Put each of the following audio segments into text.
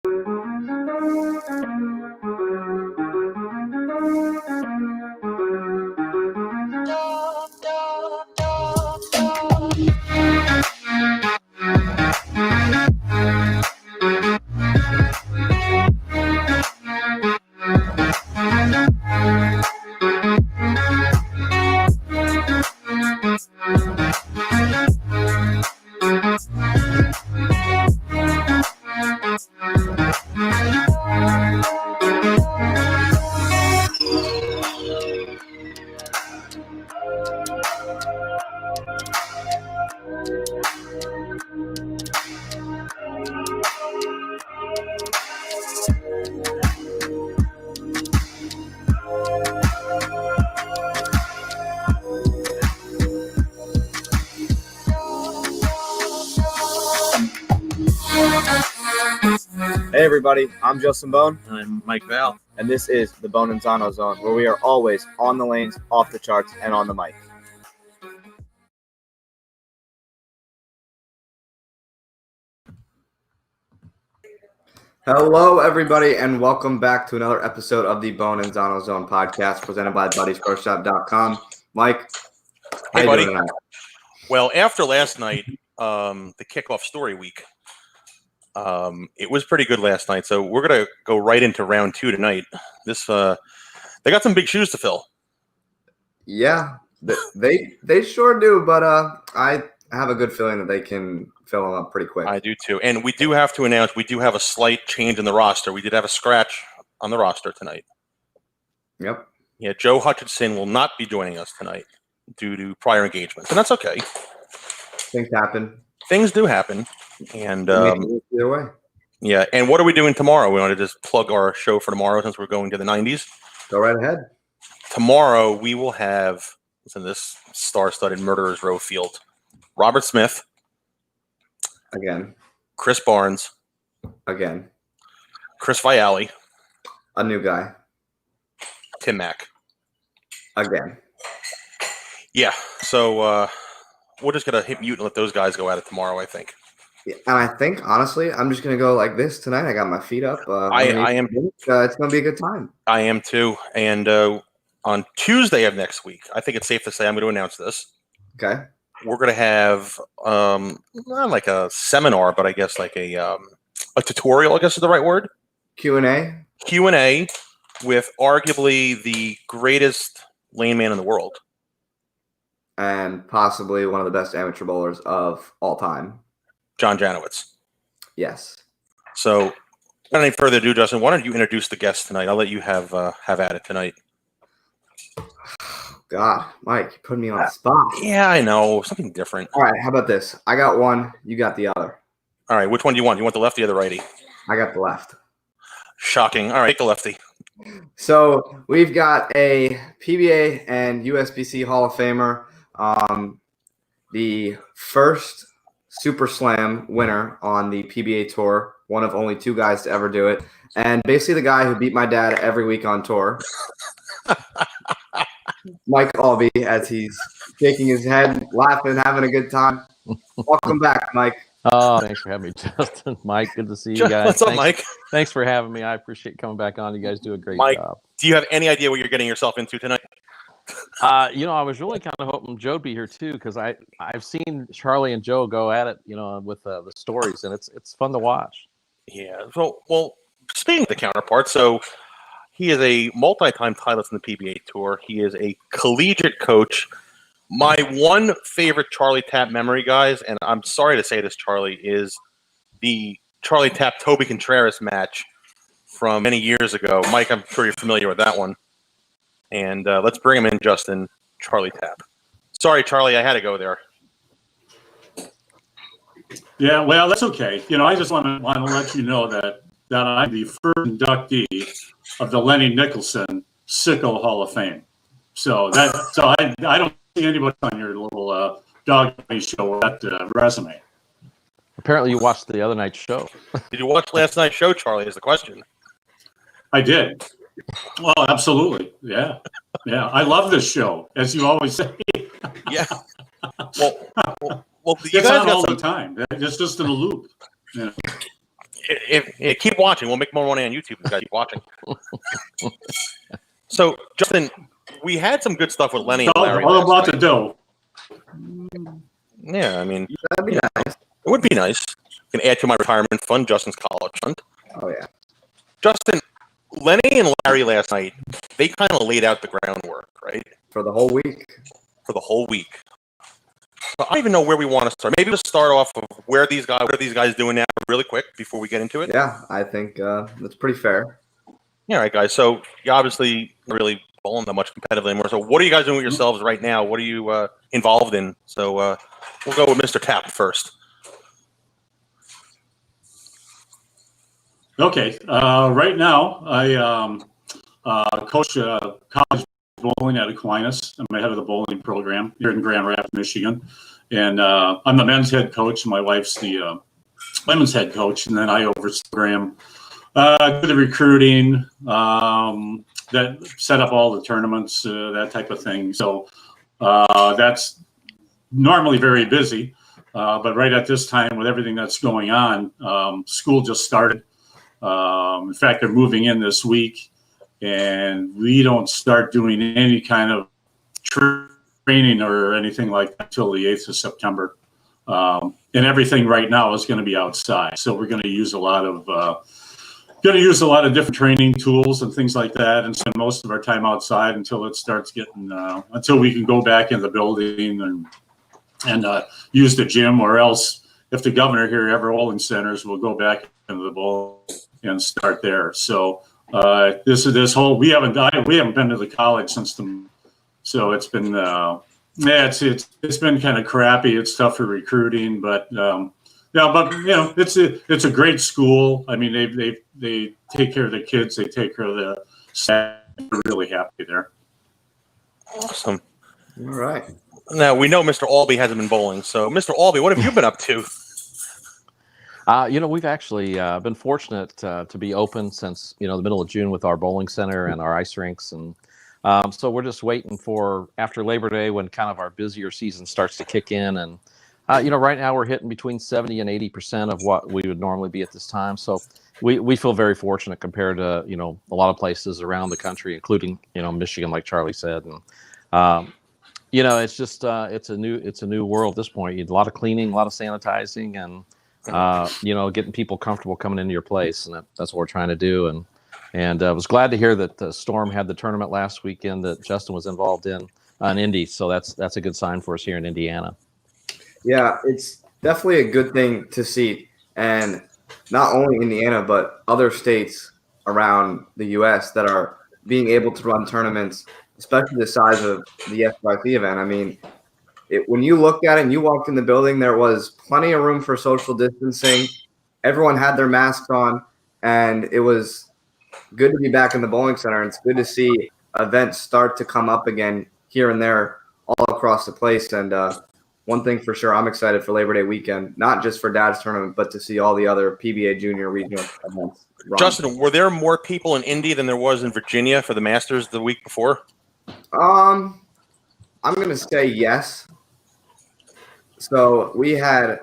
Hey everybody, I'm Justin Bohn. And I'm Mike Val. And this is the Bohn and Zano Zone, where we are always on the lanes, off the charts, and on the mic. Hello everybody, and welcome back to another episode of the Bohn and Zano Zone podcast, presented by BuddySportsShop.com. Mike, hey buddy. Well, after last night, the kickoff story week, it was pretty good last night, so we're gonna go right into round two tonight. They got some big shoes to fill. Yeah, they sure do, but I have a good feeling that they can fill them up pretty quick. I do too, and we do have to announce we do have a slight change in the roster. We did have a scratch on the roster tonight. Yep. Yeah, Joe Hutchinson will not be joining us tonight due to prior engagements, and that's okay. Things happen. Things do happen. And either way. Yeah, and what are we doing tomorrow? We want to just plug our show for tomorrow since we're going to the 90s. Go right ahead. Tomorrow we will have, listen to this star-studded Murderers Row field. Robert Smith. Again. Chris Barnes. Again. Chris Viali. A new guy. Tim Mack. Again. Yeah, so we're just going to hit mute and let those guys go at it tomorrow, I think. Yeah, and I think, honestly, I'm just going to go like this tonight. I got my feet up. I am. It's going to be a good time. I am too. And on Tuesday of next week, I think it's safe to say I'm going to announce this. Okay. We're going to have not like a seminar, but I guess like a tutorial, I guess is the right word. Q&A. Q&A with arguably the greatest lane man in the world. And possibly one of the best amateur bowlers of all time. John Janowitz. Yes. So, without any further ado, Justin, why don't you introduce the guest tonight? I'll let you have at it tonight. God, Mike, you put me on the spot. Yeah, I know. Something different. All right, how about this? I got one. You got the other. All right, which one do you want? You want the lefty or the righty? I got the left. Shocking. All right, take the lefty. So, we've got a PBA and USBC Hall of Famer. The first Super Slam winner on the PBA tour, one of only two guys to ever do it, and basically the guy who beat my dad every week on tour, Mike Albee, as he's shaking his head, laughing, having a good time. Welcome back, Mike. Oh, thanks for having me, Justin. Mike, good to see you guys. What's up, Mike? Thanks for having me. I appreciate coming back on. You guys do a great job. Do you have any idea what you're getting yourself into tonight? I was really kind of hoping Joe'd be here too, because I've seen Charlie and Joe go at it, with the stories, and it's fun to watch. Yeah. So, well, speaking of the counterpart, so he is a multi-time titleist in the PBA Tour. He is a collegiate coach. My one favorite Charlie Tapp memory, guys, and I'm sorry to say this, Charlie, is the Charlie Tapp Toby Contreras match from many years ago. Mike, I'm sure you're familiar with that one. And let's bring him in, Justin. Charlie Tapp. Sorry, Charlie, I had to go there. Yeah, well, that's okay. I just want to let you know that I'm the first inductee of the Lenny Nicholson Sicko Hall of Fame. So I don't see anybody on your little dog show with that resume. Apparently, you watched the other night's show. Did you watch last night's show, Charlie? Is the question. I did. Well, absolutely. Yeah. I love this show, as you always say. Yeah. Well, you it's guys on got all some... the time. It's just in a loop. Yeah. keep watching. We'll make more money on YouTube. You guys keep watching. So, Justin, we had some good stuff with Lenny and Larry. All about the dough. Yeah, I mean, That'd be nice. it would be nice. Can add to my retirement fund, Justin's college fund. Oh yeah. Justin, Lenny and Larry last night, they kind of laid out the groundwork, right? For the whole week. For the whole week. So I don't even know where we want to start. Maybe let's start off of what are these guys doing now really quick before we get into it? Yeah, I think that's pretty fair. Yeah, all right, guys. So you obviously really bowling that much competitively anymore. So what are you guys doing with yourselves right now? What are you involved in? So we'll go with Mr. Tapp first. Okay. Right now, I coach college bowling at Aquinas. I'm the head of the bowling program here in Grand Rapids, Michigan. And I'm the men's head coach. My wife's the women's head coach. And then I oversee the program, do the recruiting, that set up all the tournaments, that type of thing. So that's normally very busy. But right at this time, with everything that's going on, school just started. In fact, they're moving in this week, and we don't start doing any kind of training or anything like that until the 8th of September. And everything right now is going to be outside. So we're going to use a lot of different training tools and things like that, and spend most of our time outside until it starts getting until we can go back in the building and use the gym, or else if the governor here ever bowling centers, we'll go back into the bowl and start there. So we haven't been to the college since so it's been it's been kind of crappy. It's tough for recruiting, but it's a great school. I mean, they take care of the kids, they take care of the staff. We're really happy there. Awesome. All right. Now we know Mr. Albee hasn't been bowling, so Mr. Albee, what have you been up to? We've actually been fortunate to be open since the middle of June with our bowling center and our ice rinks, and so we're just waiting for after Labor Day when kind of our busier season starts to kick in, and right now we're hitting between 70 and 80% of what we would normally be at this time. So we feel very fortunate compared to a lot of places around the country, including Michigan, like Charlie said, and it's just it's a new world at this point. You need a lot of cleaning, a lot of sanitizing, and getting people comfortable coming into your place, and that's what we're trying to do. And I was glad to hear that the Storm had the tournament last weekend that Justin was involved in Indy. So that's a good sign for us here in Indiana. Yeah, it's definitely a good thing to see, and not only Indiana but other states around the U.S. that are being able to run tournaments, especially the size of the SYC event. I mean, when you looked at it and you walked in the building, there was plenty of room for social distancing. Everyone had their masks on, and it was good to be back in the bowling center. And it's good to see events start to come up again here and there all across the place. And one thing for sure, I'm excited for Labor Day weekend, not just for Dad's tournament, but to see all the other PBA junior regional events run. Justin, were there more people in Indy than there was in Virginia for the Masters the week before? I'm going to say yes. So we had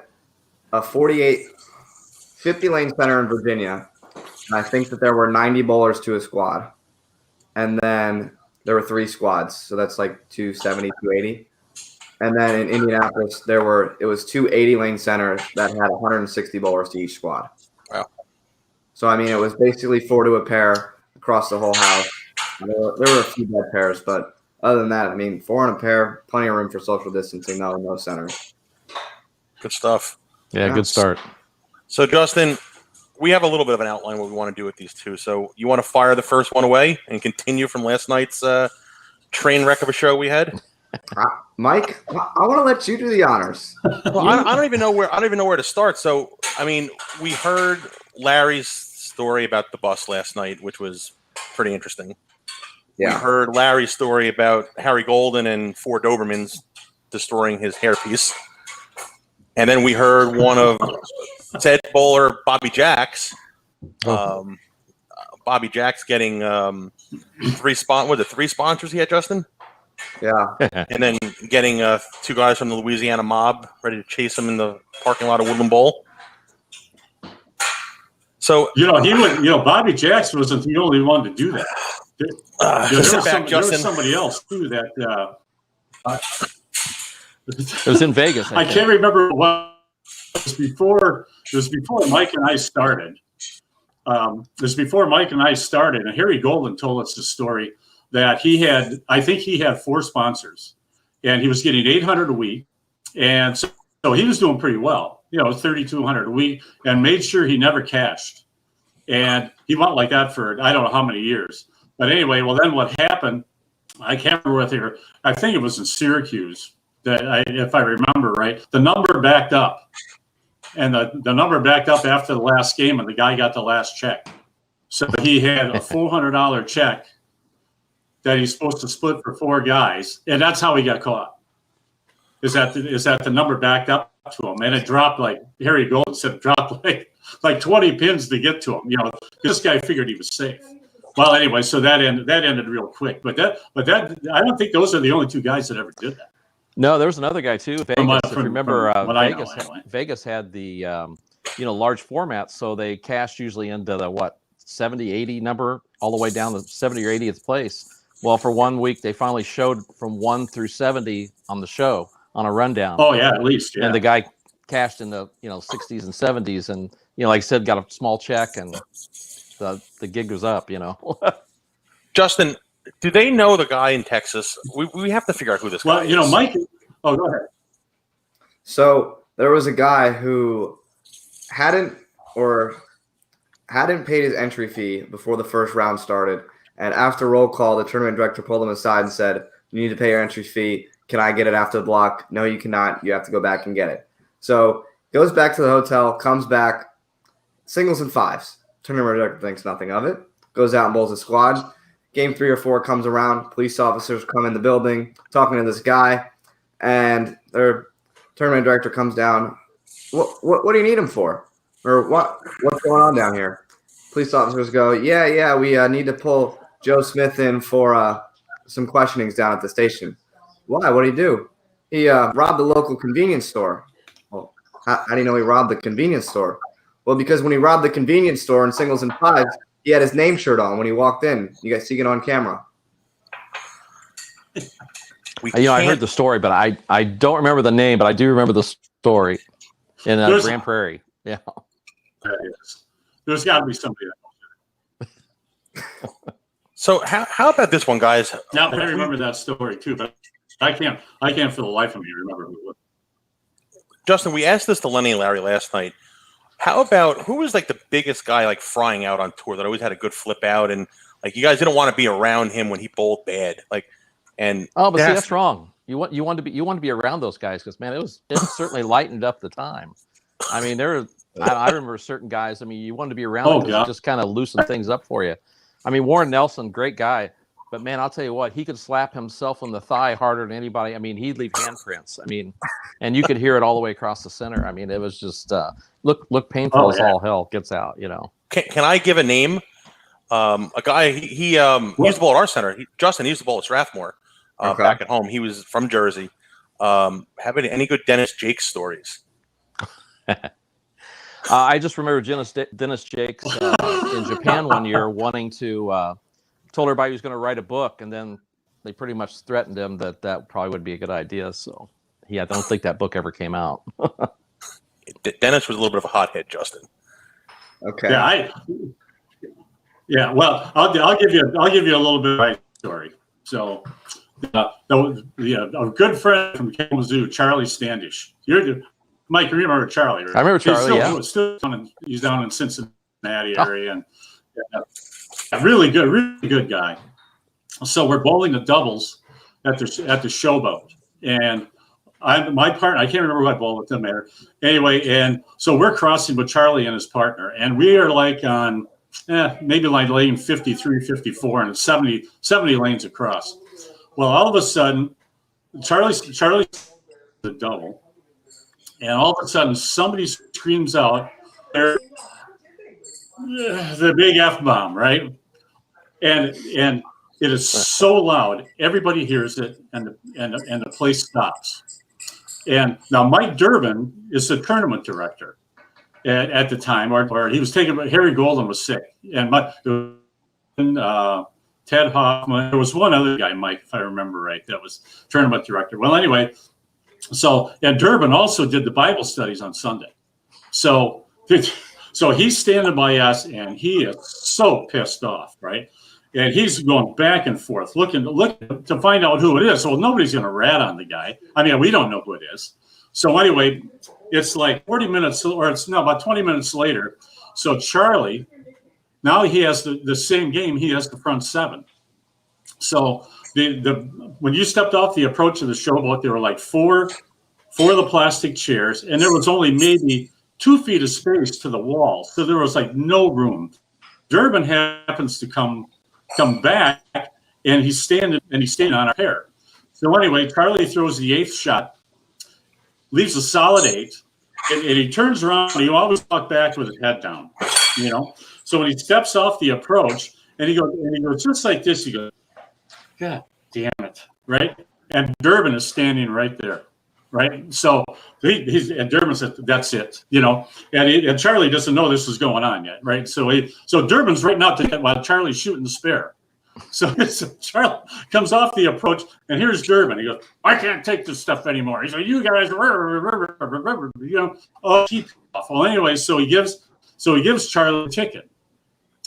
a 50 lane center in Virginia. And I think that there were 90 bowlers to a squad. And then there were 3 squads. So that's like 270, 280. And then in Indianapolis, it was 2 80 lane centers that had 160 bowlers to each squad. Wow. So, I mean, it was basically 4 to a pair across the whole house. There were a few bad pairs, but other than that, I mean, 4 in a pair, plenty of room for social distancing, no centers. Good stuff. Yeah, good start. So, Justin, we have a little bit of an outline what we want to do with these two. So you want to fire the first one away and continue from last night's train wreck of a show we had? Mike, I want to let you do the honors. Well, I don't even know where to start. So, I mean, we heard Larry's story about the bus last night, which was pretty interesting. Yeah. We heard Larry's story about Harry Golden and 4 Dobermans destroying his hairpiece. And then we heard one of Ted bowler Bobby Jacks. Bobby Jacks getting 3 sponsors he had, Justin? Yeah. And then getting 2 guys from the Louisiana mob ready to chase him in the parking lot of Woodland Bowl. So he would. Bobby Jackson wasn't the only one to do that. There was somebody else too that. It was in Vegas. I can't remember what it was before. It was before Mike and I started. And Harry Golden told us the story that I think he had 4 sponsors, and he was getting $800 a week, and so he was doing pretty well, $3,200 a week, and made sure he never cashed, and he went like that for I don't know how many years. But anyway, well then what happened? I can't remember whether I think it was in Syracuse if I remember right, the number backed up. And the number backed up after the last game, and the guy got the last check. So he had a $400 check that he's supposed to split for 4 guys, and that's how he got caught. Is that the number backed up to him, and it dropped like Harry Golden said, it dropped like 20 pins to get to him. This guy figured he was safe. Well, anyway, so that ended real quick. But that I don't think those are the only 2 guys that ever did that. No, there was another guy too. Vegas, if you remember, Vegas, Vegas had the large format, so they cashed usually into the 70, 80 number, all the way down to 70 or 80th place. Well, for 1 week, they finally showed from 1 through 70 on the show on a rundown. Oh yeah, at least. Yeah. And the guy cashed in the 60s and 70s, and like I said, got a small check, and the gig was up. Justin, do they know the guy in Texas? We have to figure out who this guy is. Well, Mike. Oh, go ahead. So there was a guy who hadn't paid his entry fee before the first round started, and after roll call, the tournament director pulled him aside and said, "You need to pay your entry fee. Can I get it after the block?" "No, you cannot. You have to go back and get it." So goes back to the hotel, comes back, singles and fives. Tournament director thinks nothing of it. Goes out and bowls a squad. Game 3 or 4 comes around. Police officers come in the building, talking to this guy, and their tournament director comes down. What do you need him for? Or what's going on down here? Police officers go, yeah, we need to pull Joe Smith in for some questionings down at the station. Why? What did he do? He robbed the local convenience store. Well, how do you know he robbed the convenience store? Well, because when he robbed the convenience store in singles and fives, he had his name shirt on when he walked in. You guys see it on camera. I heard the story, but I don't remember the name, but I do remember the story in Grand Prairie. Yeah. There's got to be somebody that knows it. So how about this one, guys? Now I remember that story too, but I can't for the life of me remember who it was. Justin, we asked this to Lenny and Larry last night. How about who was like the biggest guy like frying out on tour that always had a good flip out, and like you guys didn't want to be around him when he bowled bad, but that's wrong. You want to be around those guys because man, it certainly lightened up the time. I mean, I remember certain guys. I mean, you wanted to be around because it just kind of loosened things up for you. I mean, Warren Nelson, great guy, but man, I'll tell you what, he could slap himself on the thigh harder than anybody. I mean, he'd leave handprints. I mean, and you could hear it all the way across the center. I mean, it was just look painful as all hell gets out. Can I give a name? A guy he used the ball at our center. Justin used the ball at Strathmore back at home. He was from Jersey. Have any good Dennis Jakes stories? I just remember Dennis Jakes in Japan one year wanting to told everybody he was going to write a book, and then they pretty much threatened him that probably would be a good idea. So I don't think that book ever came out. Dennis was a little bit of a hothead, Justin. Okay. Yeah. Well, I'll give you a little bit of my story. So, a good friend from Kalamazoo, Charlie Standish. Mike, you remember Charlie, right? I remember Charlie. He's down in Cincinnati area, and really good guy. So we're bowling the doubles at the showboat, and my partner, I can't remember who I bowled with them there. Anyway, and so we're crossing with Charlie and his partner, and we are like on maybe like lane 53, 54, and 70 lanes across. Well, all of a sudden, Charlie's the double, and all of a sudden somebody screams out the big F-bomb, right? And it is so loud, everybody hears it, and the place stops. And now Mike Durbin is the tournament director, at the time, or he was taken. Harry Golden was sick, and Ted Hoffman. There was one other guy, Mike, if I remember right, that was tournament director. Well, anyway, and Durbin also did the Bible studies on Sunday. So he's standing by us, and he is so pissed off, right? And he's going back and forth, looking to find out who it is. Well, nobody's going to rat on the guy. I mean, we don't know who it is. So anyway, it's like 40 minutes, or it's no, about 20 minutes later. So Charlie, now he has the same game. He has the front seven. So when you stepped off the approach of the showboat, there were like four of the plastic chairs, and there was only maybe 2 feet of space to the wall. So there was like no room. Durbin happens to come back, and he's standing on our pair. So anyway, Charlie throws the 8th shot, leaves a solid 8, and he turns around. And he always walks back with his head down, you know. So when he steps off the approach, and he goes just like this. He goes, "God damn it!" Right? And Durbin is standing right there, right? So and Durbin said, "That's it," you know. And Charlie doesn't know this is going on yet, right? So Durbin's right now while Charlie's shooting the spare. So Charlie comes off the approach, and here's Durbin. He goes, "I can't take this stuff anymore." He said, "You guys, you know, oh, keep off." Well, anyway, so he gives Charlie a ticket,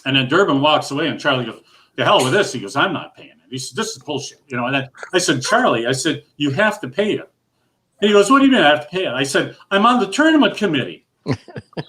and then Durbin walks away, and Charlie goes, "The hell with this." He goes, "I'm not paying it." He said, "This is bullshit," you know. And I said, "Charlie," I said, "you have to pay it." And he goes, "What do you mean I have to pay it?" I said, "I'm on the tournament committee."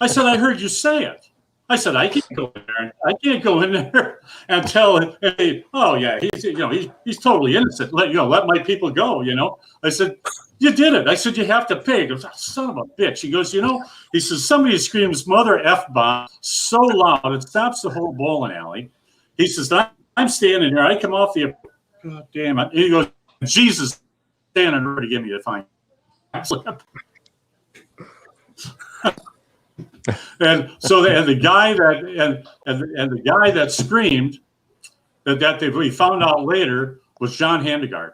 I said, "I heard you say it." I said, I can't go in there and tell him, "Hey, oh yeah, he's totally innocent. Let my people go." You know. I said, "You did it." I said, "You have to pay." He goes, "Oh, son of a bitch." He goes, he says, "Somebody screams mother F-bomb so loud it stops the whole bowling alley." He says, I'm standing there. I come off the, God damn it. He goes, "Jesus standing there to give me the fine." And so the guy that screamed that we found out later was John Handegard,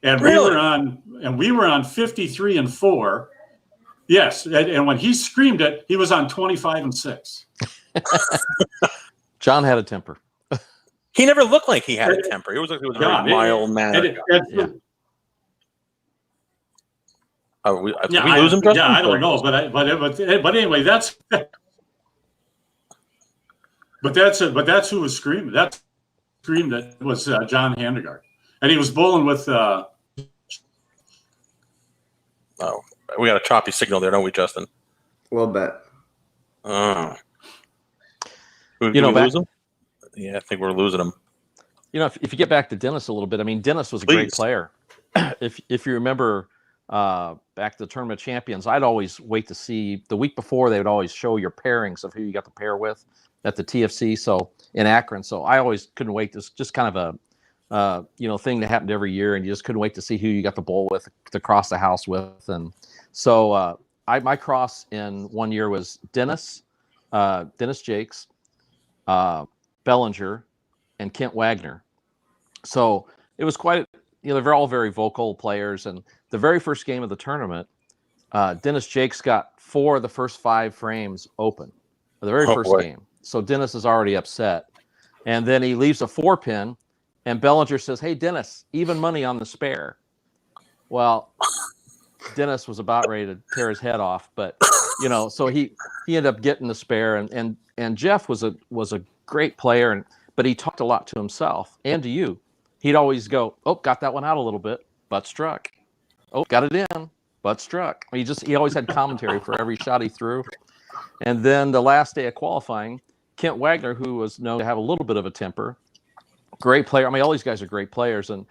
and we were on 53-4. Yes, and when he screamed it, he was on 25-6. John had a temper. He never looked like he had a temper. He was a very mild mannered. Did we lose him, Justin? Yeah, I don't know, but anyway, that's who was screaming. That screamed that was John Handegard, and he was bowling with. Oh, we got a choppy signal there, don't we, Justin? A little bit. Oh, did we lose him? Yeah, I think we're losing him. If you get back to Dennis a little bit, I mean, Dennis was a great player. If you remember. Back to the Tournament of Champions, I'd always wait to see the week before. They would always show your pairings of who you got to pair with at the TFC. So in Akron, so I always couldn't wait. This just kind of a thing that happened every year, and you just couldn't wait to see who you got to bowl with, to cross the house with. And so my cross in one year was Dennis Jakes, Bellinger, and Kent Wagner. So it was quite. They're all very vocal players, and the very first game of the tournament, Dennis Jakes got 4 of the first 5 frames open for the very first game. So Dennis is already upset. And then he leaves a 4-pin, and Bellinger says, "Hey, Dennis, even money on the spare." Well, Dennis was about ready to tear his head off, but so he ended up getting the spare, and Jeff was a great player, but he talked a lot to himself and to you. He'd always go, "Oh, got that one out a little bit, butt struck. Oh, got it in, butt struck." He always had commentary for every shot he threw. And then the last day of qualifying, Kent Wagner, who was known to have a little bit of a temper, great player. I mean, all these guys are great players. And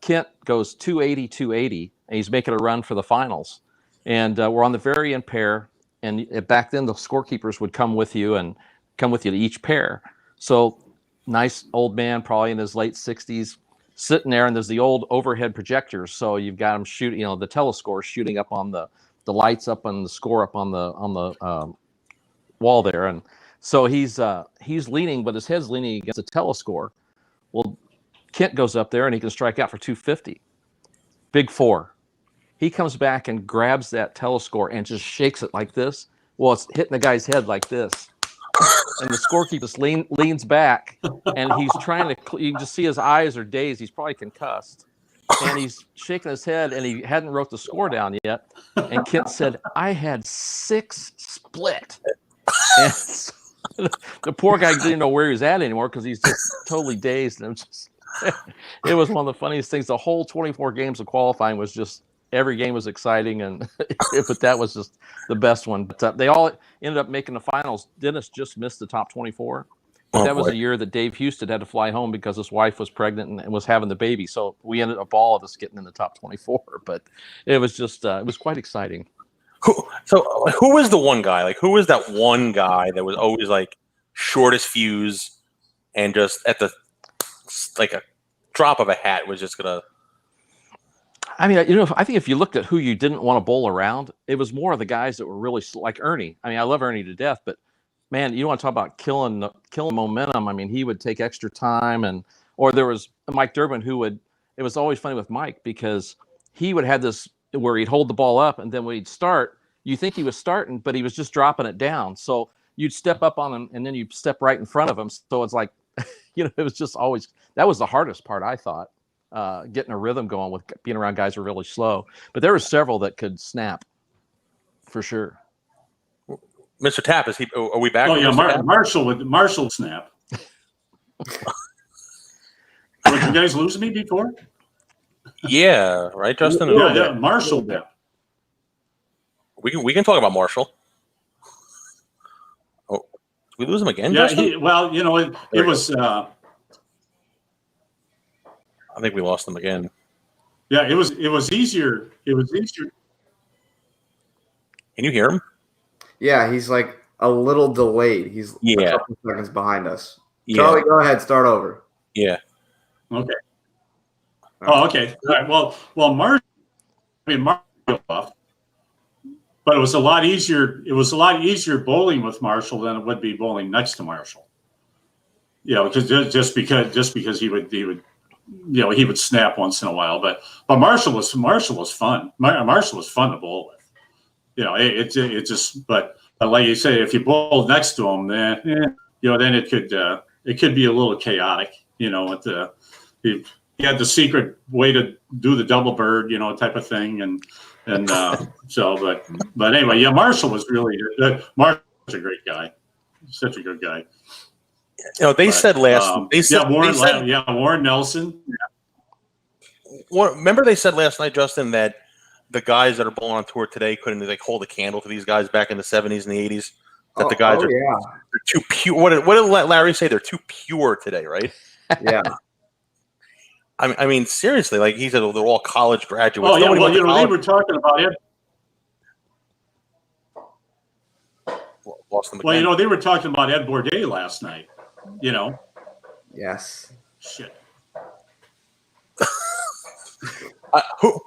Kent goes 280, and he's making a run for the finals. And we're on the very end pair. And back then, the scorekeepers would come with you to each pair. So nice old man, probably in his late 60s, sitting there, and there's the old overhead projectors. So you've got him shooting, the telescore shooting up on the lights up and the score up on the wall there. And so he's leaning, but his head's leaning against the telescore. Well, Kent goes up there and he can strike out for 250. Big 4. He comes back and grabs that telescore and just shakes it like this. Well, it's hitting the guy's head like this. And the scorekeeper leans back, and he's trying to. You can just see his eyes are dazed. He's probably concussed, and he's shaking his head, and he hadn't wrote the score down yet. And Kent said, "I had 6 split." And so the poor guy didn't know where he was at anymore because he's just totally dazed. And it was one of the funniest things. The whole 24 games of qualifying was just. Every game was exciting, and but that was just the best one. But they all ended up making the finals. Dennis just missed the top 24. But that was the year that Dave Houston had to fly home because his wife was pregnant and was having the baby. So we ended up all of us getting in the top 24. But it was just it was quite exciting. Who was the one guy? Like, who was that one guy that was always like shortest fuse and just at the like a drop of a hat was just gonna. I mean, I think if you looked at who you didn't want to bowl around, it was more of the guys that were really like Ernie. I mean, I love Ernie to death, but man, you want to talk about killing momentum. I mean, he would take extra time, or there was Mike Durbin who would. It was always funny with Mike because he would have this where he'd hold the ball up, and then when he'd start, you think he was starting, but he was just dropping it down. So you'd step up on him, and then you'd step right in front of him. So it's like, it was just always that was the hardest part, I thought. Getting a rhythm going with being around guys who are really slow, but there were several that could snap for sure. Mr. Tapp, are we back? Oh yeah, Marshall snap. Did you guys lose me before? Yeah, right, Justin. Yeah, Marshall. Yeah. We can talk about Marshall. Oh, did we lose him again? Yeah, Justin? it was. I think we lost them again. Yeah, it was easier. It was easier. Can you hear him? Yeah, he's like a little delayed. He's a couple seconds behind us. Yeah. Charlie, go ahead. Start over. Yeah. Okay. Oh, okay. All right. Well, Marshall off, but it was a lot easier. It was a lot easier bowling with Marshall than it would be bowling next to Marshall. Just because he would. He would snap once in a while, but Marshall was fun. Marshall was fun to bowl with. It just but like you say, if you bowl next to him, then it could be a little chaotic. He had the secret way to do the double bird, type of thing, and so but anyway, yeah, Marshall was really good. Marshall was a great guy, such a good guy. Said last. Warren Nelson. Remember, they said last night, Justin, that the guys that are bowling on tour today couldn't hold a candle to these guys back in the 70s and the 80s. That the guys are they're too pure. What did Larry say? They're too pure today, right? Yeah. I mean, seriously, like he said, they're all college graduates. Oh yeah, they were talking about it. Lost them again. Well, they were talking about Ed Bourdet last night. Yes. Shit. Who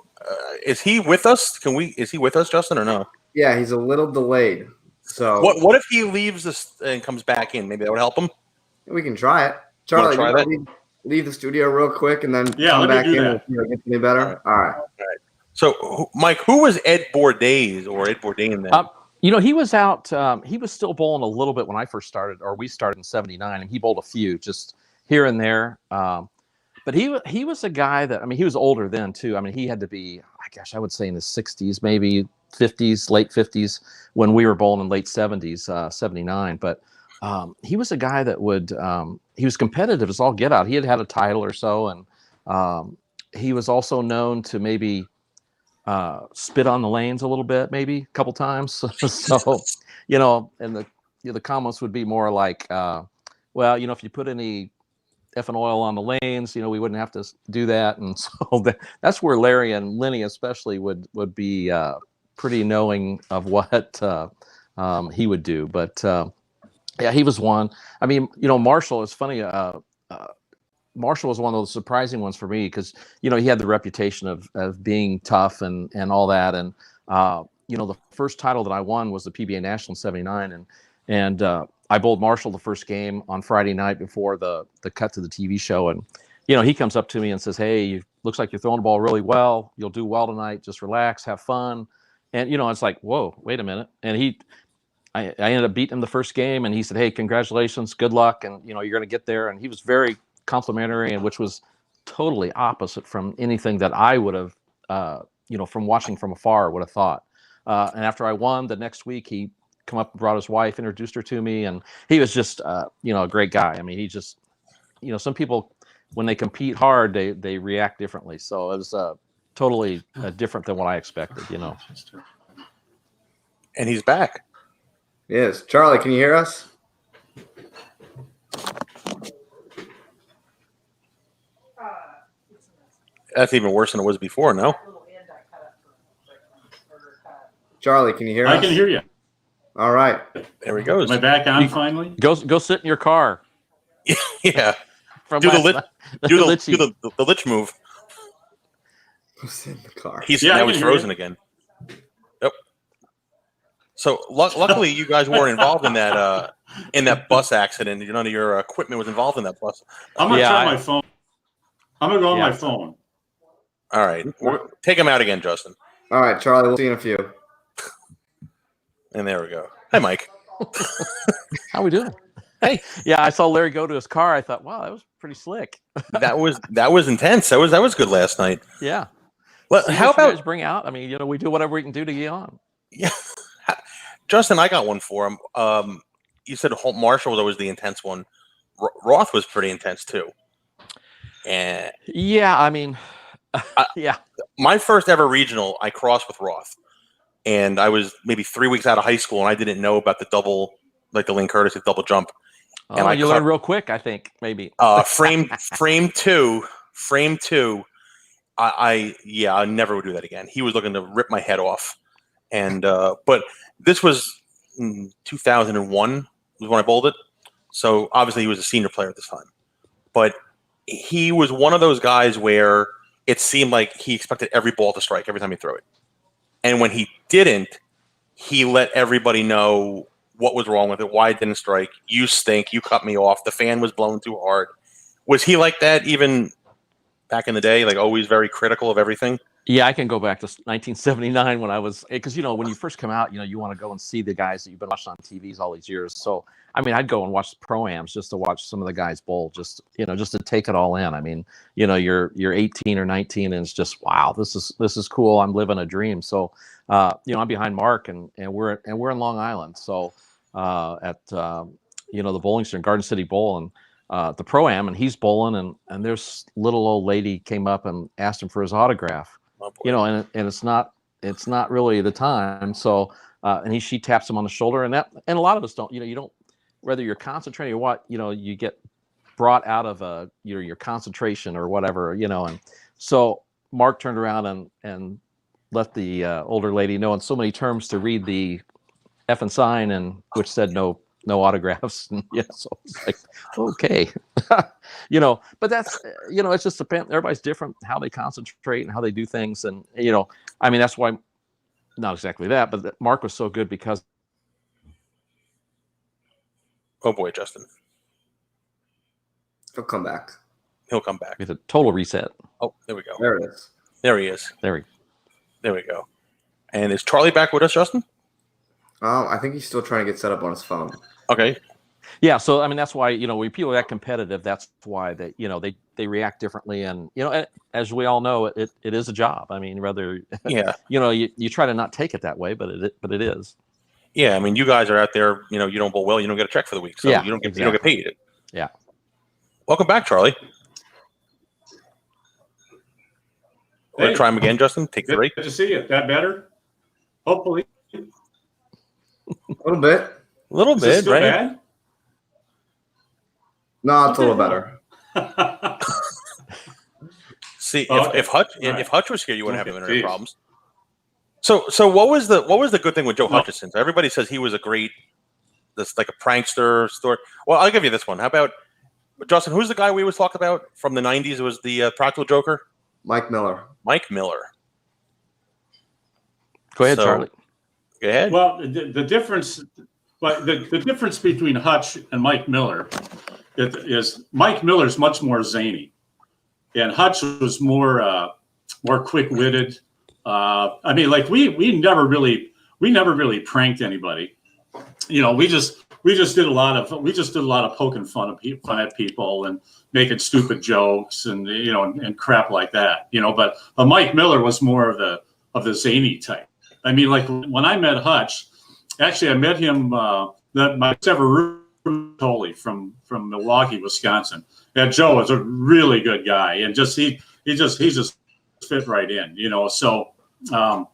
is he with us? Is he with us, Justin, or no? Yeah, he's a little delayed. So what if he leaves this and comes back in? Maybe that would help him. We can try it. Charlie, leave the studio real quick and then come back in and see if it gets any better. All right. So, Mike, who was Ed Bourdain then? He was out. He was still bowling a little bit when I first started, or we started in '79, and he bowled a few just here and there. But he was a guy that, he was older then too. He had to be, I would say in his 60s, maybe 50s, late 50s when we were bowling in late 70s, 79. But he was a guy that he was competitive as all get out. He had a title or so, and he was also known to maybe spit on the lanes a little bit, maybe a couple times. So, and the comments would be more like, if you put any effing oil on the lanes, we wouldn't have to do that. And so that's where Larry and Lenny especially would be pretty knowing of what he would do. But yeah, he was one. Marshall is funny. Marshall was one of those surprising ones for me because, he had the reputation of being tough and all that. And, the first title that I won was the PBA National in '79. And I bowled Marshall the first game on Friday night before the cut to the TV show. And, he comes up to me and says, "Hey, looks like you're throwing the ball really well. You'll do well tonight. Just relax, have fun." And, it's like, whoa, wait a minute. And I ended up beating him the first game, and he said, "Hey, congratulations, good luck, and you're going to get there." And he was very complimentary, and which was totally opposite from anything that I would have, from watching from afar, would have thought. And after I won, the next week he come up and brought his wife, introduced her to me, and he was just, a great guy. I mean, he just, some people when they compete hard, they react differently. So it was totally different than what I expected. And he's back. Yes. Charlie, can you hear us? That's even worse than it was before, no? Charlie, can you hear us? I can hear you. All right. There he goes. Am I back on finally? Go sit in your car. Yeah. From Do the last lit- night. the lich move. Who's in the car? Now he's frozen again. Yep. So luckily, you guys weren't involved in that bus accident. None of your equipment was involved in that bus. I'm gonna try my phone. I'm gonna go on my phone. All right, take him out again, Justin. All right, Charlie. We'll see you in a few. And there we go. Hi, Mike. How we doing? Hey. Yeah, I saw Larry go to his car. I thought, wow, that was pretty slick. That was intense. That was good last night. Yeah. Well, how about you guys bring out? I mean, we do whatever we can do to get on. Yeah. Justin, I got one for him. You said Marshall was always the intense one. Roth was pretty intense too. And yeah, I mean, yeah. My first ever regional, I crossed with Roth, and I was maybe 3 weeks out of high school, and I didn't know about the double, like the Lynn Curtis double jump. And you learned real quick, I think, maybe. frame two. I never would do that again. He was looking to rip my head off, and but this was 2001 was when I bowled it. So obviously he was a senior player at this time, but he was one of those guys where it seemed like he expected every ball to strike every time he threw it, and when he didn't, he let everybody know what was wrong with it, why it didn't strike. You stink. You cut me off. The fan was blowing too hard. Was he like that even back in the day, like always very critical of everything? Yeah, I can go back to 1979 when I was, because when you first come out, you want to go and see the guys that you've been watching on TVs all these years. So I mean, I'd go and watch the pro-ams just to watch some of the guys bowl, just to take it all in. I mean, you're 18 or 19, and it's just, wow, this is cool. I'm living a dream. So I'm behind Mark, and we're in Long Island, so at the bowling center, Garden City Bowl, and the pro-am, and he's bowling, and this little old lady came up and asked him for his autograph. And it's not really the time. So and she taps him on the shoulder, and a lot of us don't. You don't, whether you're concentrating or what. You get brought out of your concentration or whatever. And so Mark turned around and let the older lady know in so many terms to read the effing sign, and which said no autographs. And so it's like, okay. But that's, it's just everybody's different, how they concentrate and how they do things. And, I mean, that's why, not exactly that, but Mark was so good because. Oh boy, Justin. He'll come back. With a total reset. Oh, there we go. There it is. There he is. There we go. And is Charlie back with us, Justin? I think he's still trying to get set up on his phone. Okay. Yeah, so I mean that's why when people are that competitive, that's why they they react differently, and as we all know, it is a job. I mean, rather you try to not take it that way, but it is. Yeah, I mean, you guys are out there. You don't bowl well, you don't get a check for the week, so you don't get paid. Yeah. Welcome back, Charlie. Want to try him again, Justin? Take the break. Good to see you. That better? Hopefully. A little bit. A little bit, right? Bad? No, it's a little better. See, if Hutch was here, you wouldn't have internet problems. So what was the good thing with Joe Hutchison? So everybody says he was a prankster story. Well, I'll give you this one. How about Justin? Who's the guy we always talk about from the '90s? It was the practical joker. Mike Miller. Go ahead, Charlie. Go ahead. Well, the difference, the difference between Hutch and Mike Miller is Mike Miller's much more zany, and Hutch was more quick-witted. I mean, like we never really pranked anybody. we just did a lot of poking fun at people and making stupid jokes and and crap like that. But Mike Miller was more of the zany type. I mean, like when I met Hutch, actually I met him my ever Totally from Milwaukee, Wisconsin. And Joe was a really good guy, and he just fit right in, So, and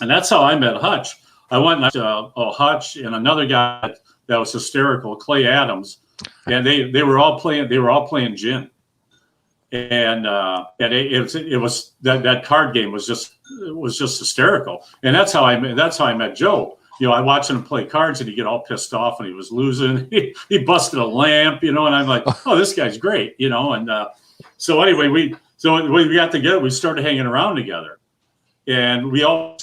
that's how I met Hutch. I went to Hutch and another guy that was hysterical, Clay Adams, and they were all playing gin, and it was that card game was just hysterical, and that's how I met Joe. I watched him play cards, and he'd get all pissed off when he was losing. He busted a lamp, and I'm like, oh, this guy's great, And so anyway, we got together. We started hanging around together, and we all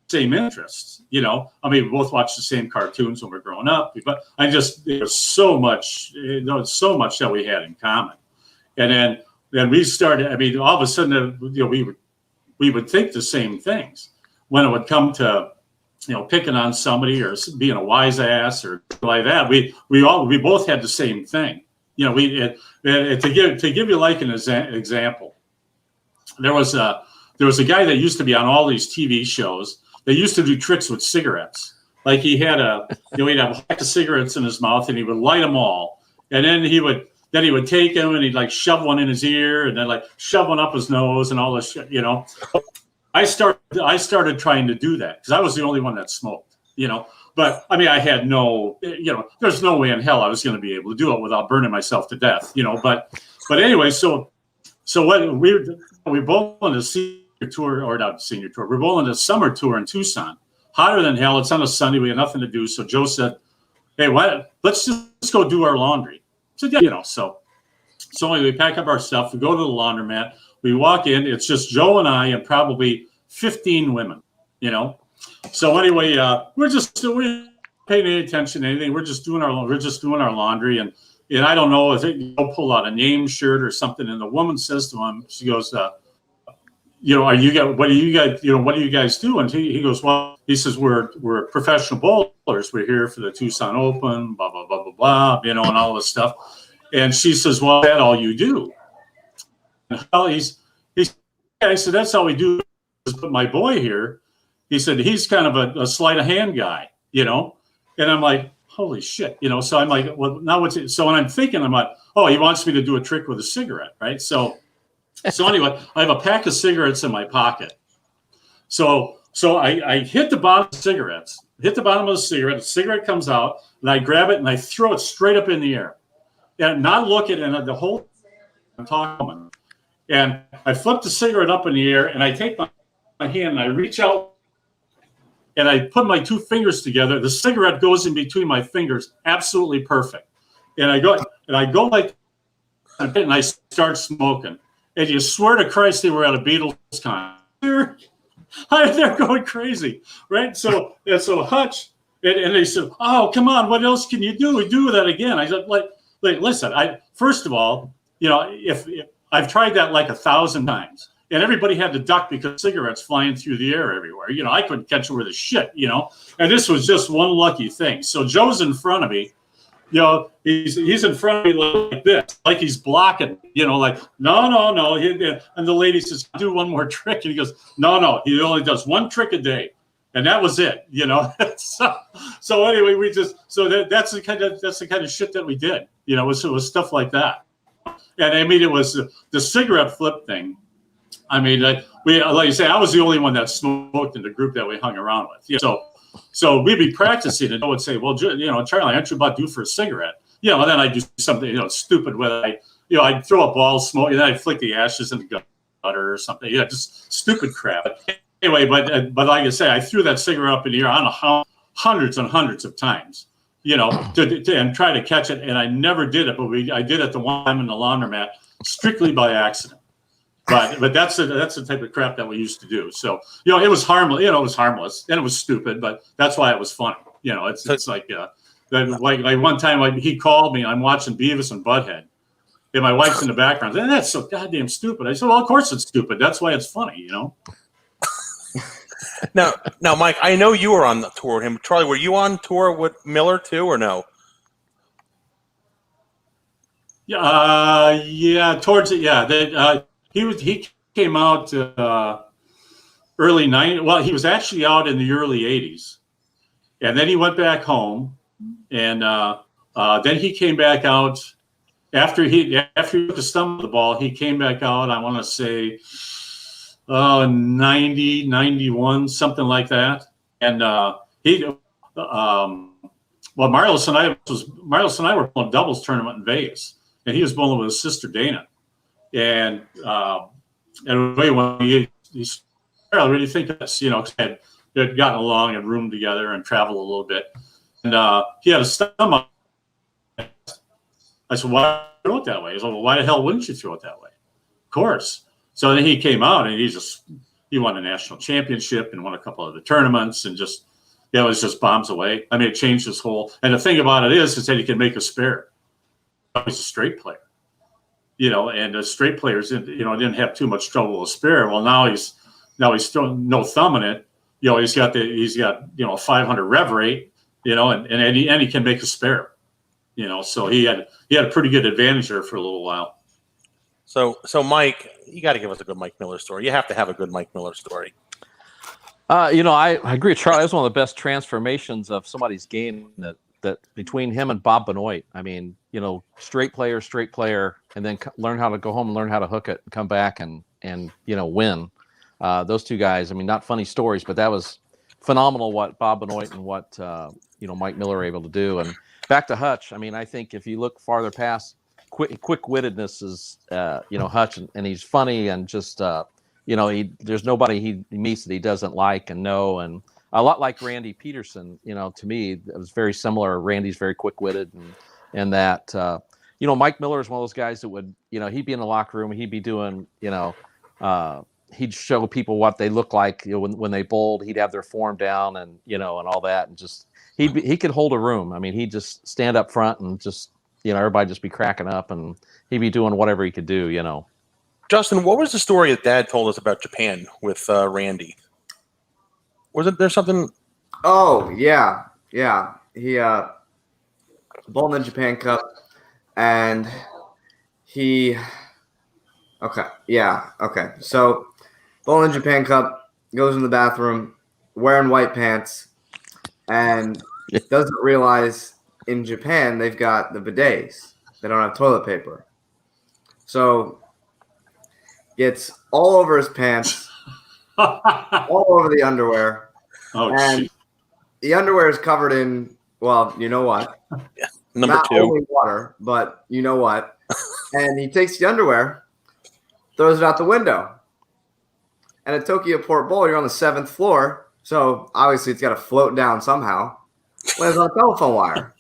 same interests. We both watched the same cartoons when we were growing up. But there's so much, so much that we had in common. And then we started. I mean, all of a sudden, we would think the same things when it would come to picking on somebody or being a wise ass or like that. We both had the same thing. To give you like an example, there was a guy that used to be on all these TV shows. They used to do tricks with cigarettes. Like he'd have a pack of cigarettes in his mouth, and he would light them all, and then he would take them and he'd like shove one in his ear and then like shove one up his nose and all this shit. I started trying to do that because I was the only one that smoked, But I mean, I had no, there's no way in hell I was going to be able to do it without burning myself to death, But anyway, so what we both on a senior tour, or not senior tour, we're both on a summer tour in Tucson. Hotter than hell. It's on a Sunday. We had nothing to do. So Joe said, "Hey, let's just go do our laundry." So yeah, So anyway, we pack up our stuff. We go to the laundromat. We walk in. It's just Joe and I and probably 15 women, So anyway, we're paying any attention to anything. We're just doing our laundry, and I don't know if he'll pull out a name shirt or something. And the woman says to him, she goes, what do you guys do? And he goes, well, he says we're professional bowlers. We're here for the Tucson Open, blah blah blah blah blah, and all this stuff. And she says, well, is that all you do? And I said, that's all we do. But my boy here, he said, he's kind of a sleight of hand guy, And I'm like, holy shit, So I'm like, well, now what's it? So when I'm thinking, I'm like, oh, he wants me to do a trick with a cigarette, right? So anyway, I have a pack of cigarettes in my pocket. So I hit the bottom of the cigarettes, the cigarette comes out, and I grab it and I throw it straight up in the air. And not look at it, and the whole I'm talking. And I flip the cigarette up in the air, and I take my hand and I reach out and I put my two fingers together. The cigarette goes in between my fingers, absolutely perfect. And I go like, and I start smoking. And you swear to Christ, they were at a Beatles concert. They're going crazy, right? So Hutch, and they said, "Oh, come on, what else can you do? We do that again." I said, like, listen. First of all, if I've tried that like 1,000 times, and everybody had to duck because cigarettes flying through the air everywhere. I couldn't catch it with a shit. And this was just one lucky thing. So Joe's in front of me. He's in front of me like this, like he's blocking, like, no. And the lady says, do one more trick. And he goes, no, he only does one trick a day. And that was it, So anyway, that's the kind of shit that we did, it was stuff like that. And I mean, it was the cigarette flip thing. I mean, like you say, I was the only one that smoked in the group that we hung around with. So we'd be practicing, and I would say, well, Charlie, aren't you about due for a cigarette? And then I'd do something, stupid with it. I'd throw a ball of smoke, and then I'd flick the ashes in the gutter or something. Just stupid crap. Anyway, but like I say, I threw that cigarette up in the air on hundreds and hundreds of times, and try to catch it, and I never did it. But I did it the one time in the laundromat, strictly by accident. But that's the type of crap that we used to do. So it was harmless. It was harmless and it was stupid, but that's why it was funny. It's like one time he called me. I'm watching Beavis and Butthead, and my wife's in the background. And that's so goddamn stupid. I said, well, of course it's stupid. That's why it's funny. Now, Mike, I know you were on the tour with him. Charlie, were you on tour with Miller too, or no? Yeah, towards it. Yeah, he came out early 90s. Well, he was actually out in the early 80s, and then he went back home, and then he came back out after he took the stump of the ball. He came back out. I want to say 90, 91, something like that. And well, Marlos and I were playing doubles tournament in Vegas, and he was bowling with his sister Dana. And when he I really think that's, had gotten along and roomed together and traveled a little bit. And he had a stomach. I said, why throw it that way? He said, well, why the hell wouldn't you throw it that way? Of course. So then he came out and he won a national championship and won a couple of the tournaments and just, it was just bombs away. I mean, it changed his whole, and the thing about it is that he can make a spare. He's a straight player, and the straight players, didn't have too much trouble with a spare. Well, now he's throwing no thumb in it. He's got 500 rev rate, and he can make a spare, so he had a pretty good advantage there for a little while. So Mike, you got to give us a good Mike Miller story. You have to have a good Mike Miller story. I agree with Charlie. That's one of the best transformations of somebody's game that between him and Bob Benoit. I mean, straight player, and then learn how to go home and learn how to hook it and come back and win. Those two guys, I mean, not funny stories, but that was phenomenal what Bob Benoit and what Mike Miller were able to do. And back to Hutch, I mean, I think if you look farther past quick-wittedness is, Hutch, and he's funny and just, there's nobody he meets that he doesn't like and know. And a lot like Randy Peterson, to me, it was very similar. Randy's very quick-witted and that, Mike Miller is one of those guys that would, he'd be in the locker room, he'd be doing, he'd show people what they look like when they bowled. He'd have their form down and, and all that. And just, he could hold a room. I mean, he'd just stand up front and just, everybody just be cracking up and he'd be doing whatever he could do, Justin, what was the story that Dad told us about Japan with Randy? Wasn't there something? Oh, yeah. He bowled in the Japan Cup, and okay. So, bowling in the Japan Cup, goes in the bathroom, wearing white pants, and doesn't realize in Japan they've got the bidets. They don't have toilet paper. So, gets all over his pants, all over the underwear. Oh, and geez. The underwear is covered in, well, you know what? Yeah. Number Not 2. only water, but you know what? And he takes the underwear, throws it out the window. And at Tokyo Port Bowl, you're on the 7th floor, so obviously it's got to float down somehow. Lands on a telephone wire.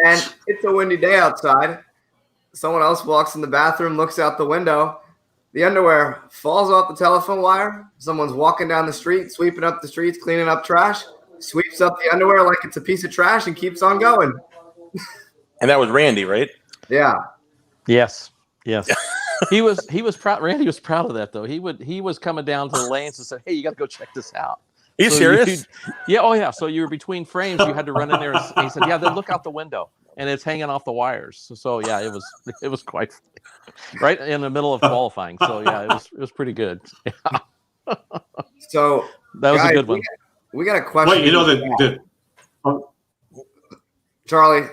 And it's a windy day outside. Someone else walks in the bathroom, looks out the window. The underwear falls off the telephone wire. Someone's walking down the street, sweeping up the streets, cleaning up trash, sweeps up the underwear like it's a piece of trash and keeps on going. And that was Randy, right? Yeah. Yes. He was proud. Randy was proud of that, though. He was coming down to the lanes and said, "Hey, you got to go check this out." Are you serious? Yeah. Oh, yeah. So you were between frames. You had to run in there. And he said, "Yeah, then look out the window." And it's hanging off the wires. So yeah, it was quite funny. Right in the middle of qualifying. So yeah, it was pretty good. Yeah. So that was guys, a good one. We got a question. Wait, Charlie,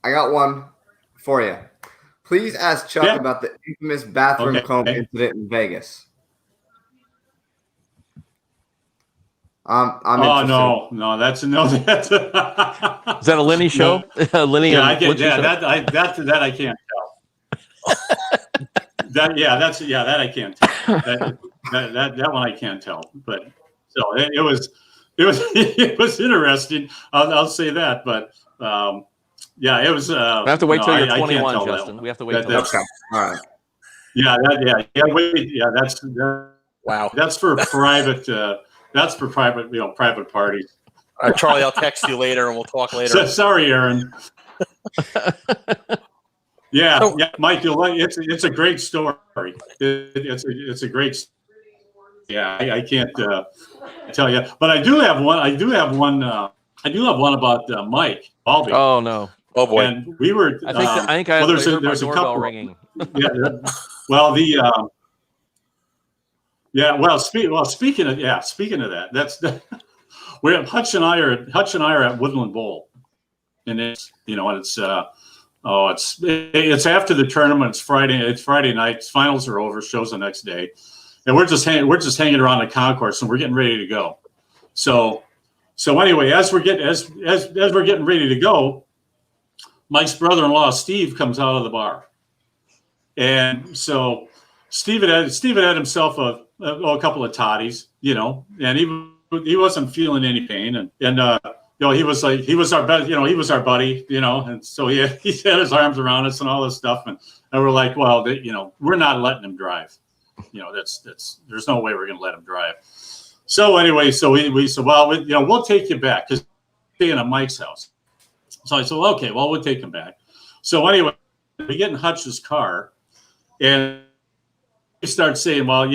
I got one for you. Please ask Chuck about the infamous bathroom comb incident in Vegas. I'm oh interested. no, that's no. That's Is that a Lenny show? Lenny, yeah, that I can't tell. that I can't tell. That one I can't tell. But so it was interesting. I'll say that. But yeah, it was. We have to wait till you're 21, Justin. We have to wait till. Okay. All right. That's wow. That's for private. That's for private parties. All right, Charlie, I'll text you later and we'll talk later. Sorry, Aaron. Yeah, Mike, you'll like it's a great story. It's a great story. Yeah, I can't tell you, but I do have one. I do have one about Mike Albee. Oh no! Oh boy. And we were. I think I well, there's heard my a doorbell couple ringing. Yeah. Well, yeah. Well, speaking of that, that's we're Hutch and I are at Woodland Bowl, and it's and it's it's after the tournament. It's Friday night. Finals are over. Shows the next day, and we're just hanging around the concourse, and we're getting ready to go. So anyway, as we're getting ready to go, Mike's brother-in-law Steve comes out of the bar, and so Steve had himself a couple of toddies, and he wasn't feeling any pain, and he was our buddy, and so he had his arms around us and all this stuff, and we're like, well, we're not letting him drive, there's no way we're going to let him drive. So anyway, so we said, well, we'll take you back because we're staying at Mike's house. So I said, well, okay, well, we'll take him back. So anyway, we get in Hutch's car, and he starts saying, well,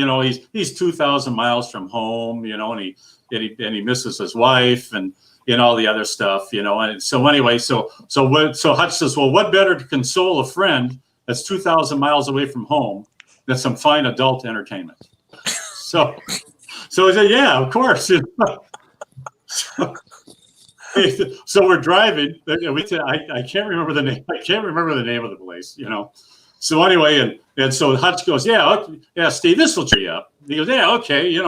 he's 2,000 miles from home, and he misses his wife and all the other stuff, And so anyway, so Hutch says, well, what better to console a friend that's 2,000 miles away from home than some fine adult entertainment? So I said, yeah, of course. So we're driving. I can't remember the name. I can't remember the name of the place. So anyway, and so Hutch goes, yeah, Steve, this will cheer you up. He goes, yeah, okay,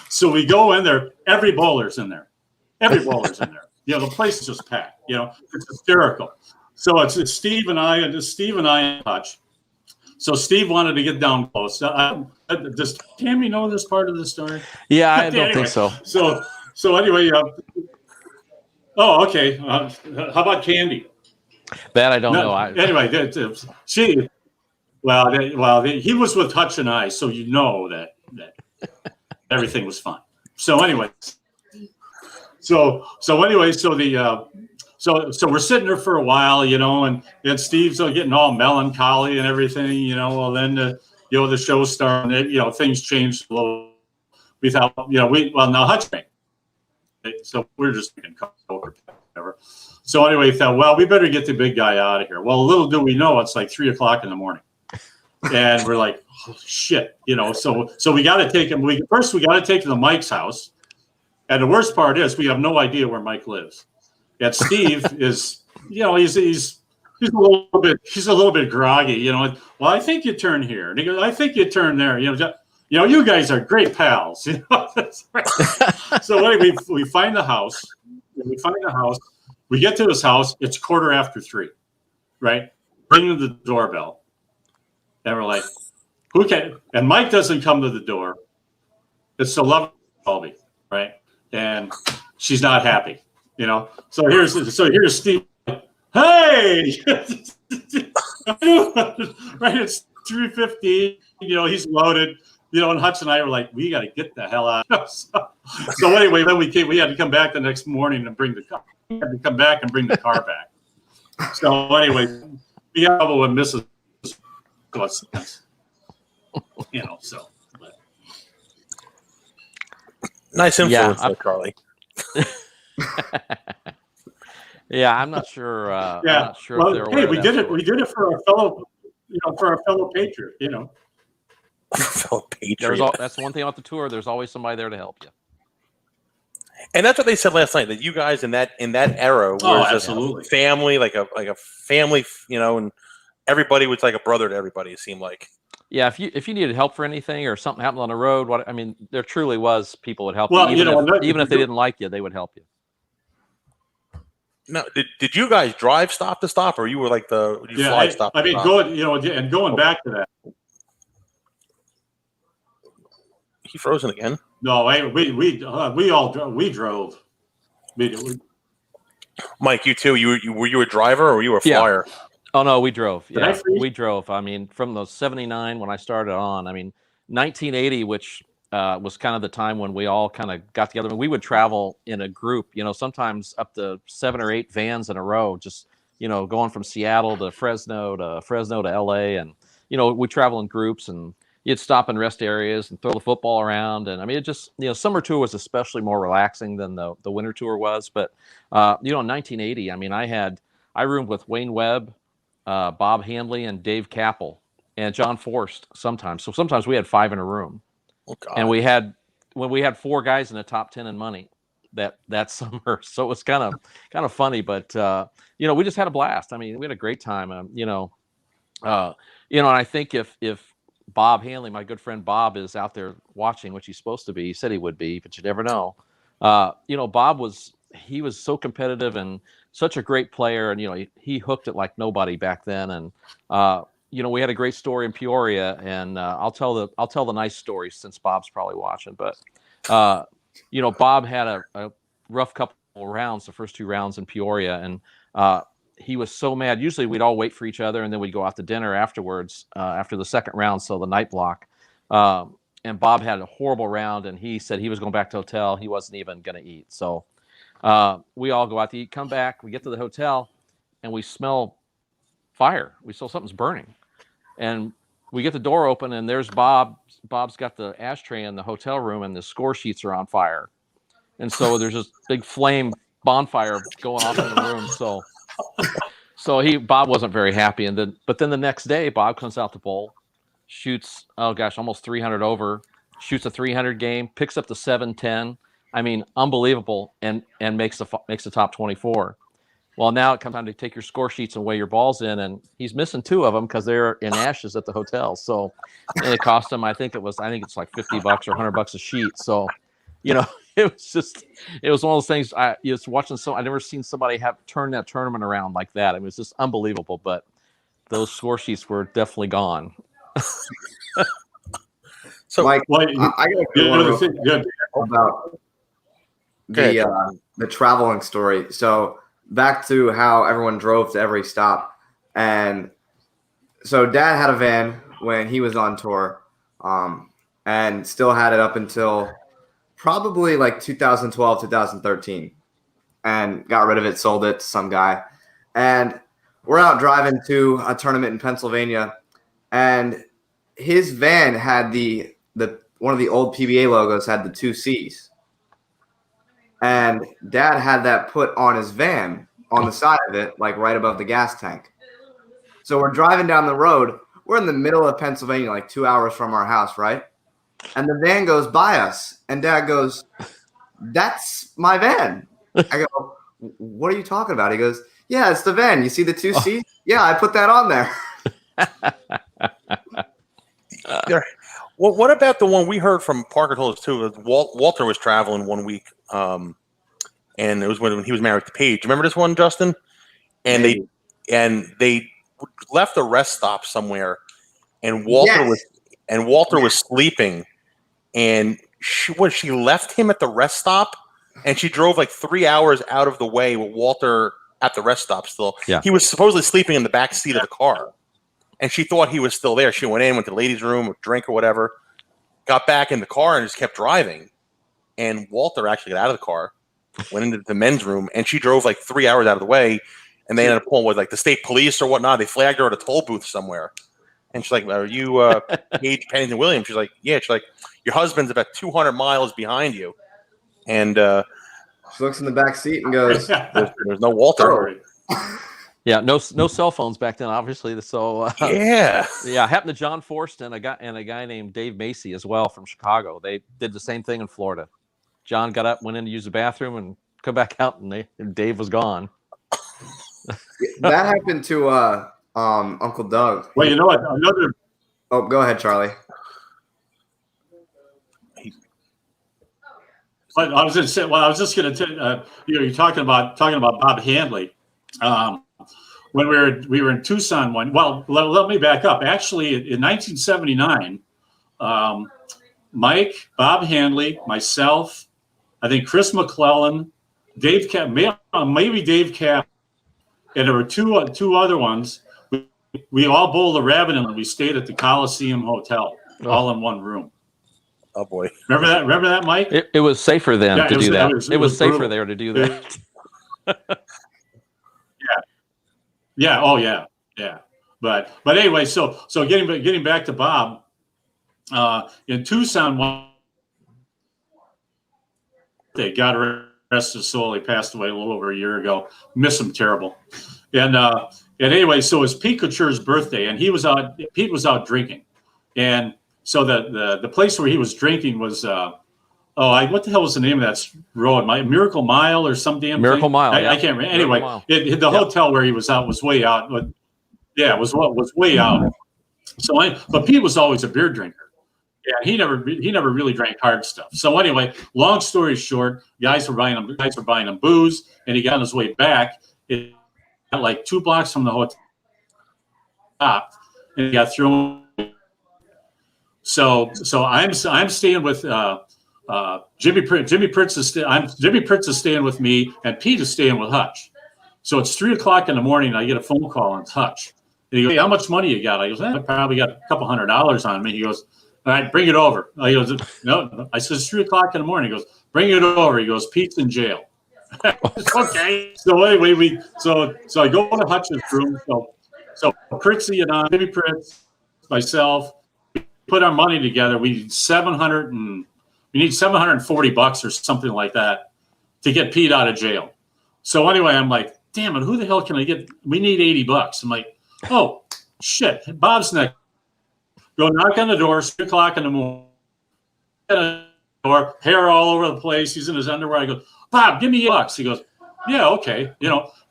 So we go in there. Every bowler's in there. The place is just packed. It's hysterical. So it's Steve and I and Hutch. So Steve wanted to get down close. Does Tammy know this part of the story? Yeah, I don't think so. So anyway, oh, okay. How about Candy? That I don't know. Anyway, he was with Hutch and I, so that everything was fine. So anyway, so we're sitting there for a while, and Steve's getting all melancholy and everything, Well, then the show started, things changed a little. We thought, now Hutch. So we're just thinking Coke or whatever. So anyway, we thought, well, we better get the big guy out of here. Well, little do we know, it's like 3:00 in the morning, and we're like, oh, shit, So we got to take him. We got to take him to Mike's house, and the worst part is we have no idea where Mike lives. And Steve is, he's a little bit groggy, Well, I think you turn here, and he goes, I think you turn there, you guys are great pals. So anyway, we find the house. We get to his house. It's 3:15, right? Ringing the doorbell, and we're like, "Who can?" And Mike doesn't come to the door. It's the love Albee, right? And she's not happy, So here's Steve. Hey, right? It's 3:15. He's loaded. And Hutch and I were like, we got to get the hell out. So anyway, then we had to come back the next morning and bring the car. We had to come back and bring the car back. So anyway, we have with Mrs. So. But. Nice influence, Carly. Yeah, I'm not sure. Yeah. I'm not sure well, if hey, we did it. We did it for our fellow, patriot. Fellow patriot. That's one thing about the tour. There's always somebody there to help you. And that's what they said last night. That you guys in that era were just family, like a family, and everybody was like a brother to everybody. It seemed like. Yeah, if you needed help for anything or something happened on the road, there truly was people would help you. Even if they didn't like you, they would help you. Now, did you guys drive stop to stop, or you were like fly stop? Going back to that. He frozen again? No, we drove. Mike, you too. Were you a driver or were you a flyer? Yeah. Oh no, we drove. Yeah, we drove. From the '79 when I started on. 1980, which was kind of the time when we all kind of got together. And we would travel in a group. Sometimes up to 7 or 8 vans in a row. Just going from Seattle to Fresno to LA, and we travel in groups and. you'd stop in rest areas and throw the football around. And I mean, it just, summer tour was especially more relaxing than the winter tour was. But, in 1980, I mean, I roomed with Wayne Webb, Bob Handley, and Dave Capel, and John Forst sometimes. So sometimes we had 5 in a room. Oh, God. And when we had 4 guys in the top 10 in money that summer. So it was kind of funny, but, we just had a blast. I mean, we had a great time. And I think if Bob Hanley, my good friend Bob, is out there watching, which he's supposed to be, he said he would be, but you never know. Bob was so competitive and such a great player, and he hooked it like nobody back then. And we had a great story in Peoria, and I'll tell the nice stories since Bob's probably watching. But Bob had a rough couple rounds, the first 2 rounds in Peoria, and he was so mad. Usually we'd all wait for each other, and then we'd go out to dinner afterwards, after the second round, so the night block. And Bob had a horrible round, and he said he was going back to the hotel. He wasn't even going to eat. So we all go out to eat, come back, we get to the hotel, and we smell fire. We smell something's burning. And we get the door open, and there's Bob. Bob's got the ashtray in the hotel room, and the score sheets are on fire. And so there's this big flame bonfire going off in the room. So Bob wasn't very happy. But then the next day, Bob comes out to bowl, shoots, almost 300 over, shoots a 300 game, picks up the 710. I mean, unbelievable, and makes the top 24. Well, now it comes time to take your score sheets and weigh your balls in, and he's missing 2 of them because they're in ashes at the hotel. So it cost him, I think it's like $50 or $100 a sheet. So, it was one of those things. I was watching I never seen somebody turn that tournament around like that. It was just unbelievable. But those score sheets were definitely gone. So, Mike, I got to go about the traveling story. So back to how everyone drove to every stop, and so Dad had a van when he was on tour, and still had it up until probably like 2012, 2013, and got rid of it, sold it to some guy. And we're out driving to a tournament in Pennsylvania, and his van had the one of the old PBA logos had the 2 C's. And Dad had that put on his van on the side of it, like right above the gas tank. So we're driving down the road. We're in the middle of Pennsylvania, like 2 hours from our house, right? And the van goes by us, and Dad goes, "That's my van." I go, "What are you talking about?" He goes, "Yeah, it's the van. You see the 2 C's? Yeah, I put that on there." What about the one we heard from Parker told us too? Walter was traveling one week, and it was when he was married to Paige. Remember this one, Justin? And they left a rest stop somewhere, and Walter was sleeping, and she left him at the rest stop, and she drove like 3 hours out of the way with Walter at the rest stop still. Yeah. He was supposedly sleeping in the back seat of the car. And she thought he was still there. She went to the ladies' room, a drink or whatever, got back in the car and just kept driving. And Walter actually got out of the car, went into the men's room, and she drove like 3 hours out of the way. And they ended up pulling with like the state police or whatnot. They flagged her at a toll booth somewhere. And she's like, "Are you Paige Pennington Williams?" She's like, "Yeah." She's like, "Your husband's about 200 miles behind you." And she looks in the back seat and goes, "There's no Walter." Yeah, no cell phones back then, obviously. So yeah, happened to John Forst and a guy named Dave Macy as well from Chicago. They did the same thing in Florida. John got up, went in to use the bathroom, and come back out, and Dave was gone. That happened to Uncle Doug. Well, you know what? Another. Oh, go ahead, Charlie. But I was going to say. Well, I was just going to. You're talking about Bob Handley. When we were in Tucson let me back up. Actually, in 1979, Mike, Bob Handley, myself, I think Chris McClellan, Dave Cap, maybe Dave Cap, and there were two other ones. We all bowled a rabbit and we stayed at the Coliseum Hotel, all in one room. Oh boy! Remember that, Mike? It was safer then to do that. It was safer brutal. there to do that. Yeah. Oh, yeah. Yeah. But anyway, so getting back to Bob, in Tucson. God rest his soul. He passed away a little over a year ago. Miss him terrible. And anyway, so it was Pete Couture's birthday, and Pete was out drinking, and so the place where he was drinking was what the hell was the name of that road? Miracle Mile or some damn Miracle thing? Mile. I can't remember. Anyway, the hotel where he was out was way out. Yeah, it was way out. So but Pete was always a beer drinker. Yeah, he never really drank hard stuff. So anyway, long story short, guys were buying him booze, and he got on his way back. It got like 2 blocks from the hotel, and he got thrown. So I'm staying with Jimmy Pritz is staying with me, and Pete is staying with Hutch. So it's 3:00 in the morning, and I get a phone call, and it's Hutch. And he goes, "Hey, how much money you got?" I goes, "I probably got a couple $100 on me." He goes, "All right, bring it over." I goes, "No." I said, "It's 3:00 in the morning." He goes, "Bring it over." He goes, "Pete's in jail." Okay. So anyway, so I go to Hutch's room. So Pritzy and I, Jimmy Pritz, myself, we put our money together. We need $740 or something like that to get Pete out of jail. So anyway, I'm like, damn it, who the hell can I get? We need $80. I'm like, oh shit, Bob's next. Go knock on the door, 3:00 in the morning. Door, hair all over the place. He's in his underwear. I go, "Bob, give me $8." He goes, "Yeah, okay."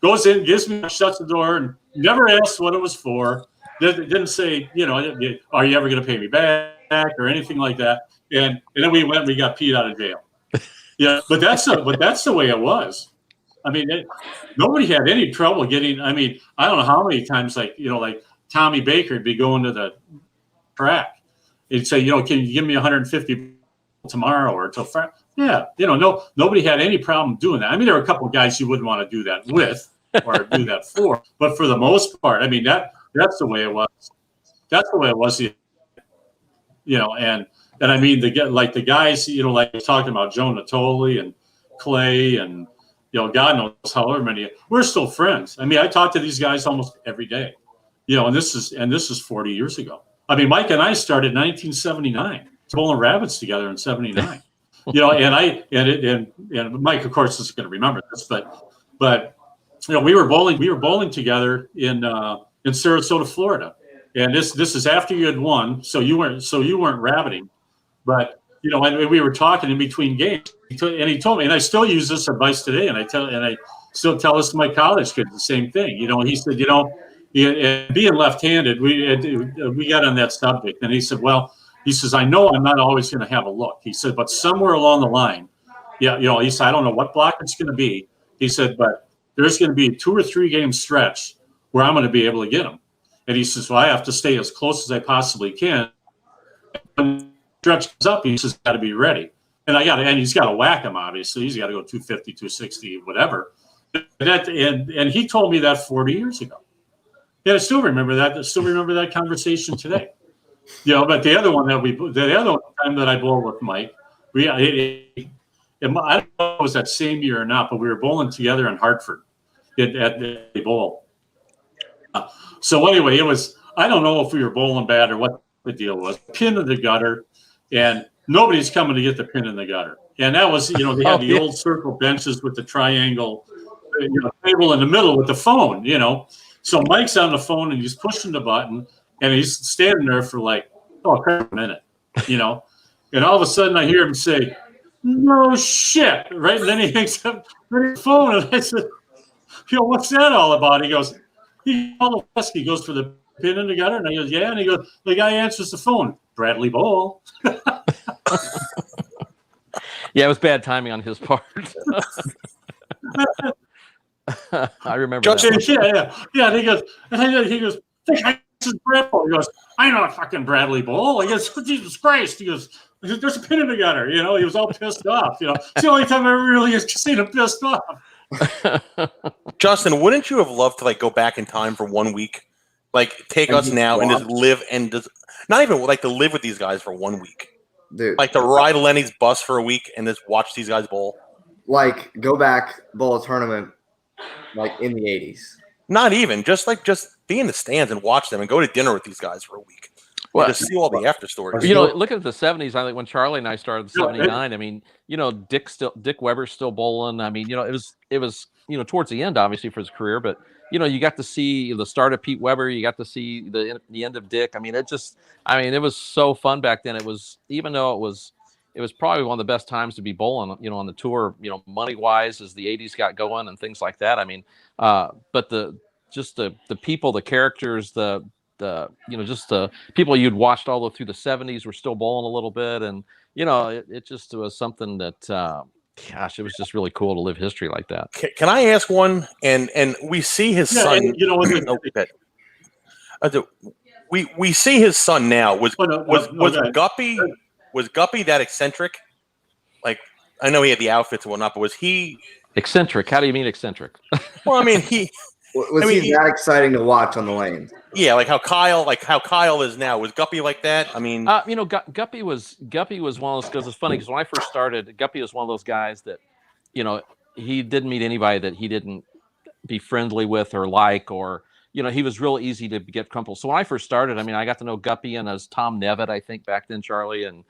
Goes in, gives me, shuts the door, and never asked what it was for. Didn't say, "Are you ever going to pay me back?" or anything like that. And then we got Pete out of jail. Yeah, but that's the way it was. I mean, nobody had any trouble getting. I mean, I don't know how many times, like Tommy Baker would be going to the track. He'd say, "Can you give me 150 tomorrow or till Friday?" Yeah, nobody had any problem doing that. I mean, there were a couple of guys you wouldn't want to do that with or do that for, but for the most part, I mean, that's the way it was. That's the way it was. And I mean, the guys, like talking about Joe Natoli and Clay and God knows however many. We're still friends. I mean, I talk to these guys almost every day. And this is 40 years ago. I mean, Mike and I started in 1979, bowling rabbits together in '79. And Mike, of course, isn't going to remember this, but we were bowling together in Sarasota, Florida, and this is after you had won, so you weren't rabbiting, but and we were talking in between games, and he told me, and I still use this advice today, and I still tell this to my college kids the same thing. He said, being left-handed, we got on that subject, and he said, well, he says, I know I'm not always going to have a look. He said, but somewhere along the line, he said, I don't know what block it's going to be. He said, but there's going to be a 2 or 3 game stretch where I'm going to be able to get them. And he says, well, I have to stay as close as I possibly can. When the stretch comes up, he says, got to be ready. And he's got to whack him, obviously. He's got to go 250, 260, whatever. And he told me that 40 years ago. Yeah, I still remember that. I still remember that conversation today. But the other time that I bowled with Mike, I don't know if it was that same year or not, but we were bowling together in Hartford at the bowl. So anyway, I don't know if we were bowling bad or what the deal was. Pin in the gutter, and nobody's coming to get the pin in the gutter. And that was, they had the old circle benches with the triangle, table in the middle with the phone, So Mike's on the phone and he's pushing the button. And he's standing there for like, a minute, And all of a sudden I hear him say, "No shit," right? And then he hangs up the phone. And I said, "What's that all about?" He goes, he goes for the pin in the gutter. And I goes, "Yeah." And he goes, the guy answers the phone, Bradley Bowl. Yeah, it was bad timing on his part. I remember that. Yeah. And he goes, "This is Brad Bowl." He goes, "I'm not fucking Bradley Bowl." He goes, "Jesus Christ." He goes, "There's a pin in the gutter." He was all pissed off. It's the only time I ever really seen him pissed off. Justin, wouldn't you have loved to go back in time for 1 week? Take us now and just live not even to live with these guys for 1 week. Dude. To ride Lenny's bus for a week and just watch these guys bowl. Go back, bowl a tournament in the 80s. Not even just be in the stands and watch them and go to dinner with these guys for a week. Well, to see all the after stories. you know, looking at the 70s, I think when Charlie and I started in Yeah, 79, I mean, you know, Dick Weber's still bowling. I mean, you know, it was, you know, towards the end, obviously, for his career, but, you know, you got to see the start of Pete Weber. You got to see the end of Dick. I mean, it was so fun back then. It was, even though it was probably one of the best times to be bowling, you know, on the tour, you know, money wise, as the 80s got going and things like that. I mean, but the people, the characters, you know, just the people you'd watched all through the 70s were still bowling a little bit. And, you know, it just was something that, gosh, it was just really cool to live history like that. Can I ask one? And we see his son. and, you know, we see his son now. Was no, Guppy that eccentric? Like, I know he had the outfits and whatnot, but was he eccentric? How do you mean eccentric? Well, I mean, Was he that exciting to watch on the lanes? Yeah, like how Kyle is now. Was Guppy like that? I mean, you know, Guppy was one of those. Because it's funny, because when I first started, Guppy was one of those guys that, you know, he didn't meet anybody that he didn't be friendly with or like, or, you know, he was real easy to get comfortable. So when I first started, I mean, I got to know Guppy and as Tom Nevitt, I think back then, Charlie, and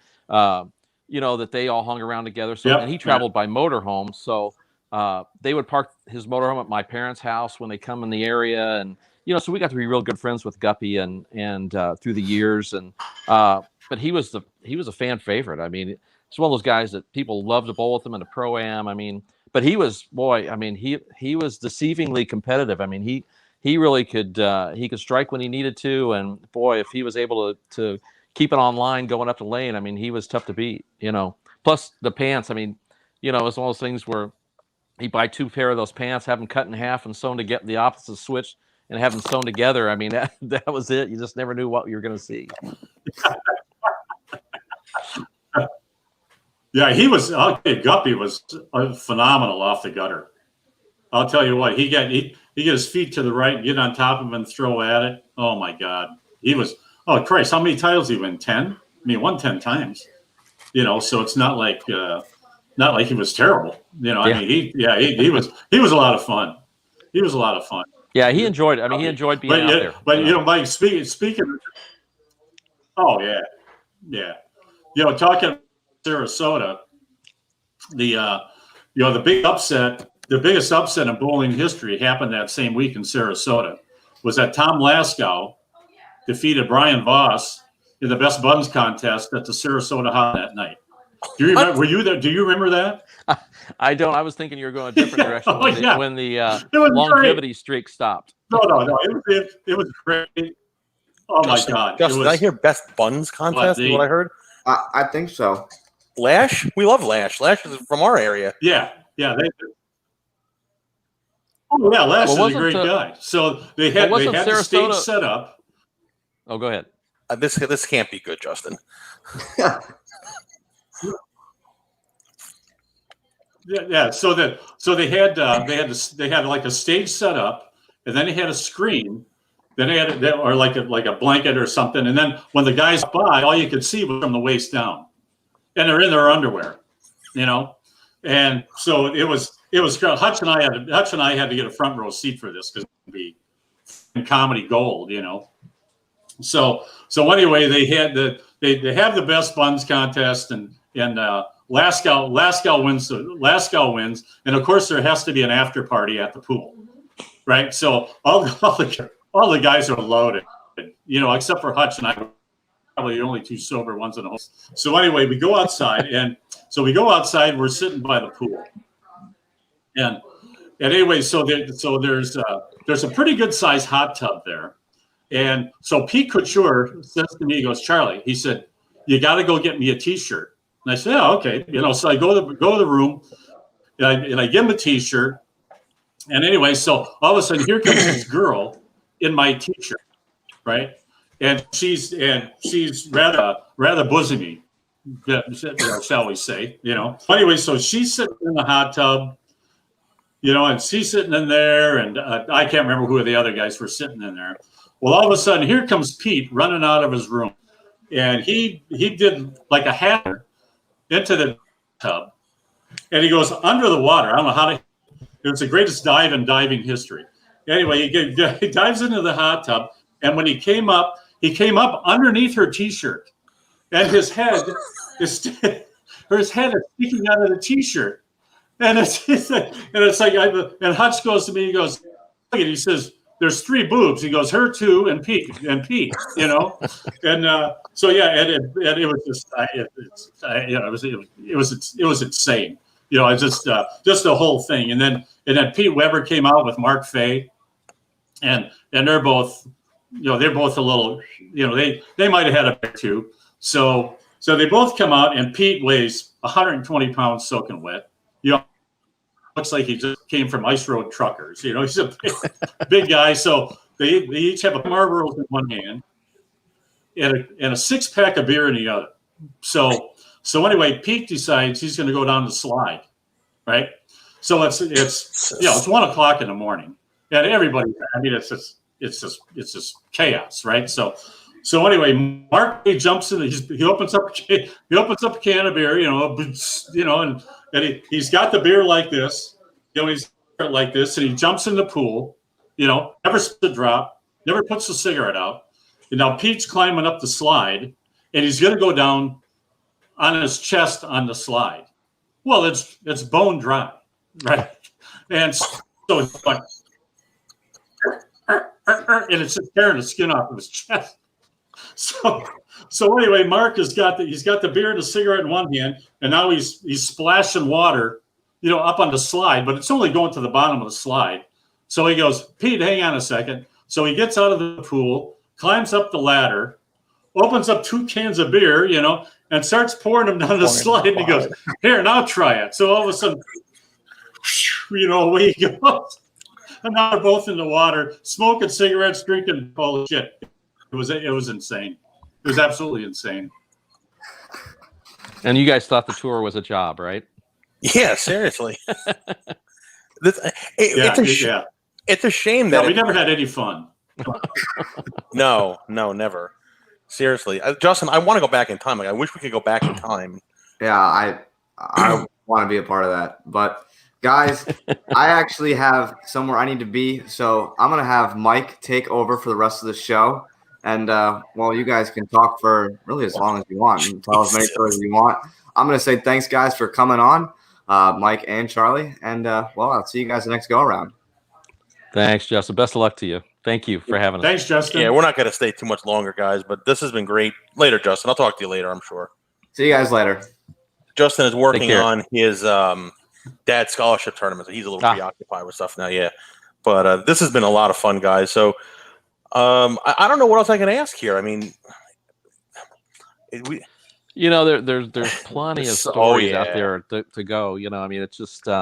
you know, that they all hung around together. So and he traveled by motorhome, so they would park his motorhome at my parents' house when they come in the area, and you know, so we got to be real good friends with Guppy and through the years, and but he was a fan favorite. I mean, it's one of those guys that people love to bowl with him in a pro-am. I mean, but he was, boy, I mean, he was deceivingly competitive. I mean, he really could strike when he needed to, and boy, if he was able to keep it online going up the lane, I mean, he was tough to beat, you know. Plus the pants, I mean, you know, it's one of those things where he'd buy 2 pair of those pants, have them cut in half and sewn to get the opposite switch, and have them sewn together. I mean, that was it. You just never knew what you were going to see. Yeah, Guppy was phenomenal off the gutter. I'll tell you what, he get his feet to the right, get on top of him and throw at it. Oh my God. He was, oh Christ, how many titles did he win? 10? I mean, won 10 times. You know, so it's not like he was terrible. You know, I mean, he was a lot of fun. He was a lot of fun. Yeah, he enjoyed it. I mean, he enjoyed being out there. But you know, Mike, speaking. Oh yeah. You know, talking about Sarasota, the biggest upset in bowling history happened that same week in Sarasota. Was that Tom Laskow defeated Brian Voss in the best buns contest at the Sarasota Hot that night. Do you remember? Were you there? Do you remember that? I don't. I was thinking you were going a different direction when the longevity great. Streak stopped. No. It was great. Oh Justin, my God! Justin, did I hear best buns contest? Is what I heard. I think so. Lash, we love Lash. Lash is from our area. Yeah. Lash is a great guy. So they had the stage set up. Oh, go ahead. This can't be good, Justin. Yeah. So they had like a stage set up, and then they had a screen. Then they had or like a blanket or something. And then when the guys by, all you could see was from the waist down, and they're in their underwear, you know. And so it was Hutch and I had to get a front row seat for this because it would be comedy gold, you know. So anyway, they have the best buns contest, and Laskow wins, and of course there has to be an after party at the pool, right? So all the guys are loaded, you know, except for Hutch and I, probably the only 2 sober ones in the whole. So anyway, we go outside, we're sitting by the pool, and anyway, so there's a pretty good sized hot tub there. And so Pete Couture says to me, he goes, Charlie, he said, you got to go get me a T-shirt. And I said, yeah, okay. You know, so I go to the room, and I give him a T-shirt. And anyway, so all of a sudden, here comes this girl in my T-shirt, right? And she's rather bosomy, shall we say? You know. Anyway, so she's sitting in the hot tub, you know, and she's sitting in there, and I can't remember who the other guys were sitting in there. Well, all of a sudden, here comes Pete running out of his room, and he did like a hat into the tub, and he goes under the water. I don't know how to. It was the greatest dive in diving history. Anyway, he dives into the hot tub, and when he came up, he came up underneath her T-shirt, and his head is sticking out of the T-shirt, and it's like and Hutch goes to me, he goes, look, and he says, "There's 3 boobs." He goes, "Her 2 and Pete, you know, and so yeah, and it was just, it was insane, you know, it's just the whole thing, and then Pete Weber came out with Mark Fay, and they're both, you know, they're both a little, you know, they might have had a bit too, so they both come out, and Pete weighs 120 pounds soaking wet, you know. Looks like he just came from Ice Road Truckers. You know, he's a big guy. So they each have a Marlboro in one hand and a 6-pack of beer in the other. So anyway, Pete decides he's going to go down the slide, right? So it's 1:00 in the morning, and everybody. I mean, it's just chaos, right? So anyway, Mark jumps in. He opens up a can of beer, you know, and he's got the beer like this, you know, he's like this, and he jumps in the pool, you know, never spits a drop, never puts the cigarette out. And now Pete's climbing up the slide, and he's going to go down on his chest on the slide. Well, it's bone dry, right? And so it's like, and it's just tearing the skin off of his chest. So anyway, Mark he's got the beer and the cigarette in one hand, and now he's splashing water, you know, up on the slide, but it's only going to the bottom of the slide. So he goes, "Pete, hang on a second." So he gets out of the pool, climbs up the ladder, opens up 2 cans of beer, you know, and starts pouring them down the slide. And he goes, "Here, now try it." So all of a sudden, you know, away he goes. And now they're both in the water, smoking cigarettes, drinking all the shit. It was insane. It was absolutely insane. And you guys thought the tour was a job, right? Yeah, seriously. It's a shame that we never had any fun. No, never. Seriously, Justin, I want to go back in time. Like, I wish we could go back in time. Yeah, I want to be a part of that. But guys, I actually have somewhere I need to be, so I'm gonna have Mike take over for the rest of the show. And well, you guys can talk for really as long as you want and tell as many stories as you want. I'm going to say thanks, guys, for coming on, Mike and Charlie. And, well, I'll see you guys the next go-around. Thanks, Justin. Best of luck to you. Thank you for having us. Thanks, Justin. Yeah, we're not going to stay too much longer, guys, but this has been great. Later, Justin. I'll talk to you later, I'm sure. See you guys later. Justin is working on his dad's scholarship tournament. So he's a little preoccupied with stuff now, yeah. But this has been a lot of fun, guys. So, I don't know what else I can ask here. I mean, you know, there's plenty of stories out there to go. You know, I mean, it's just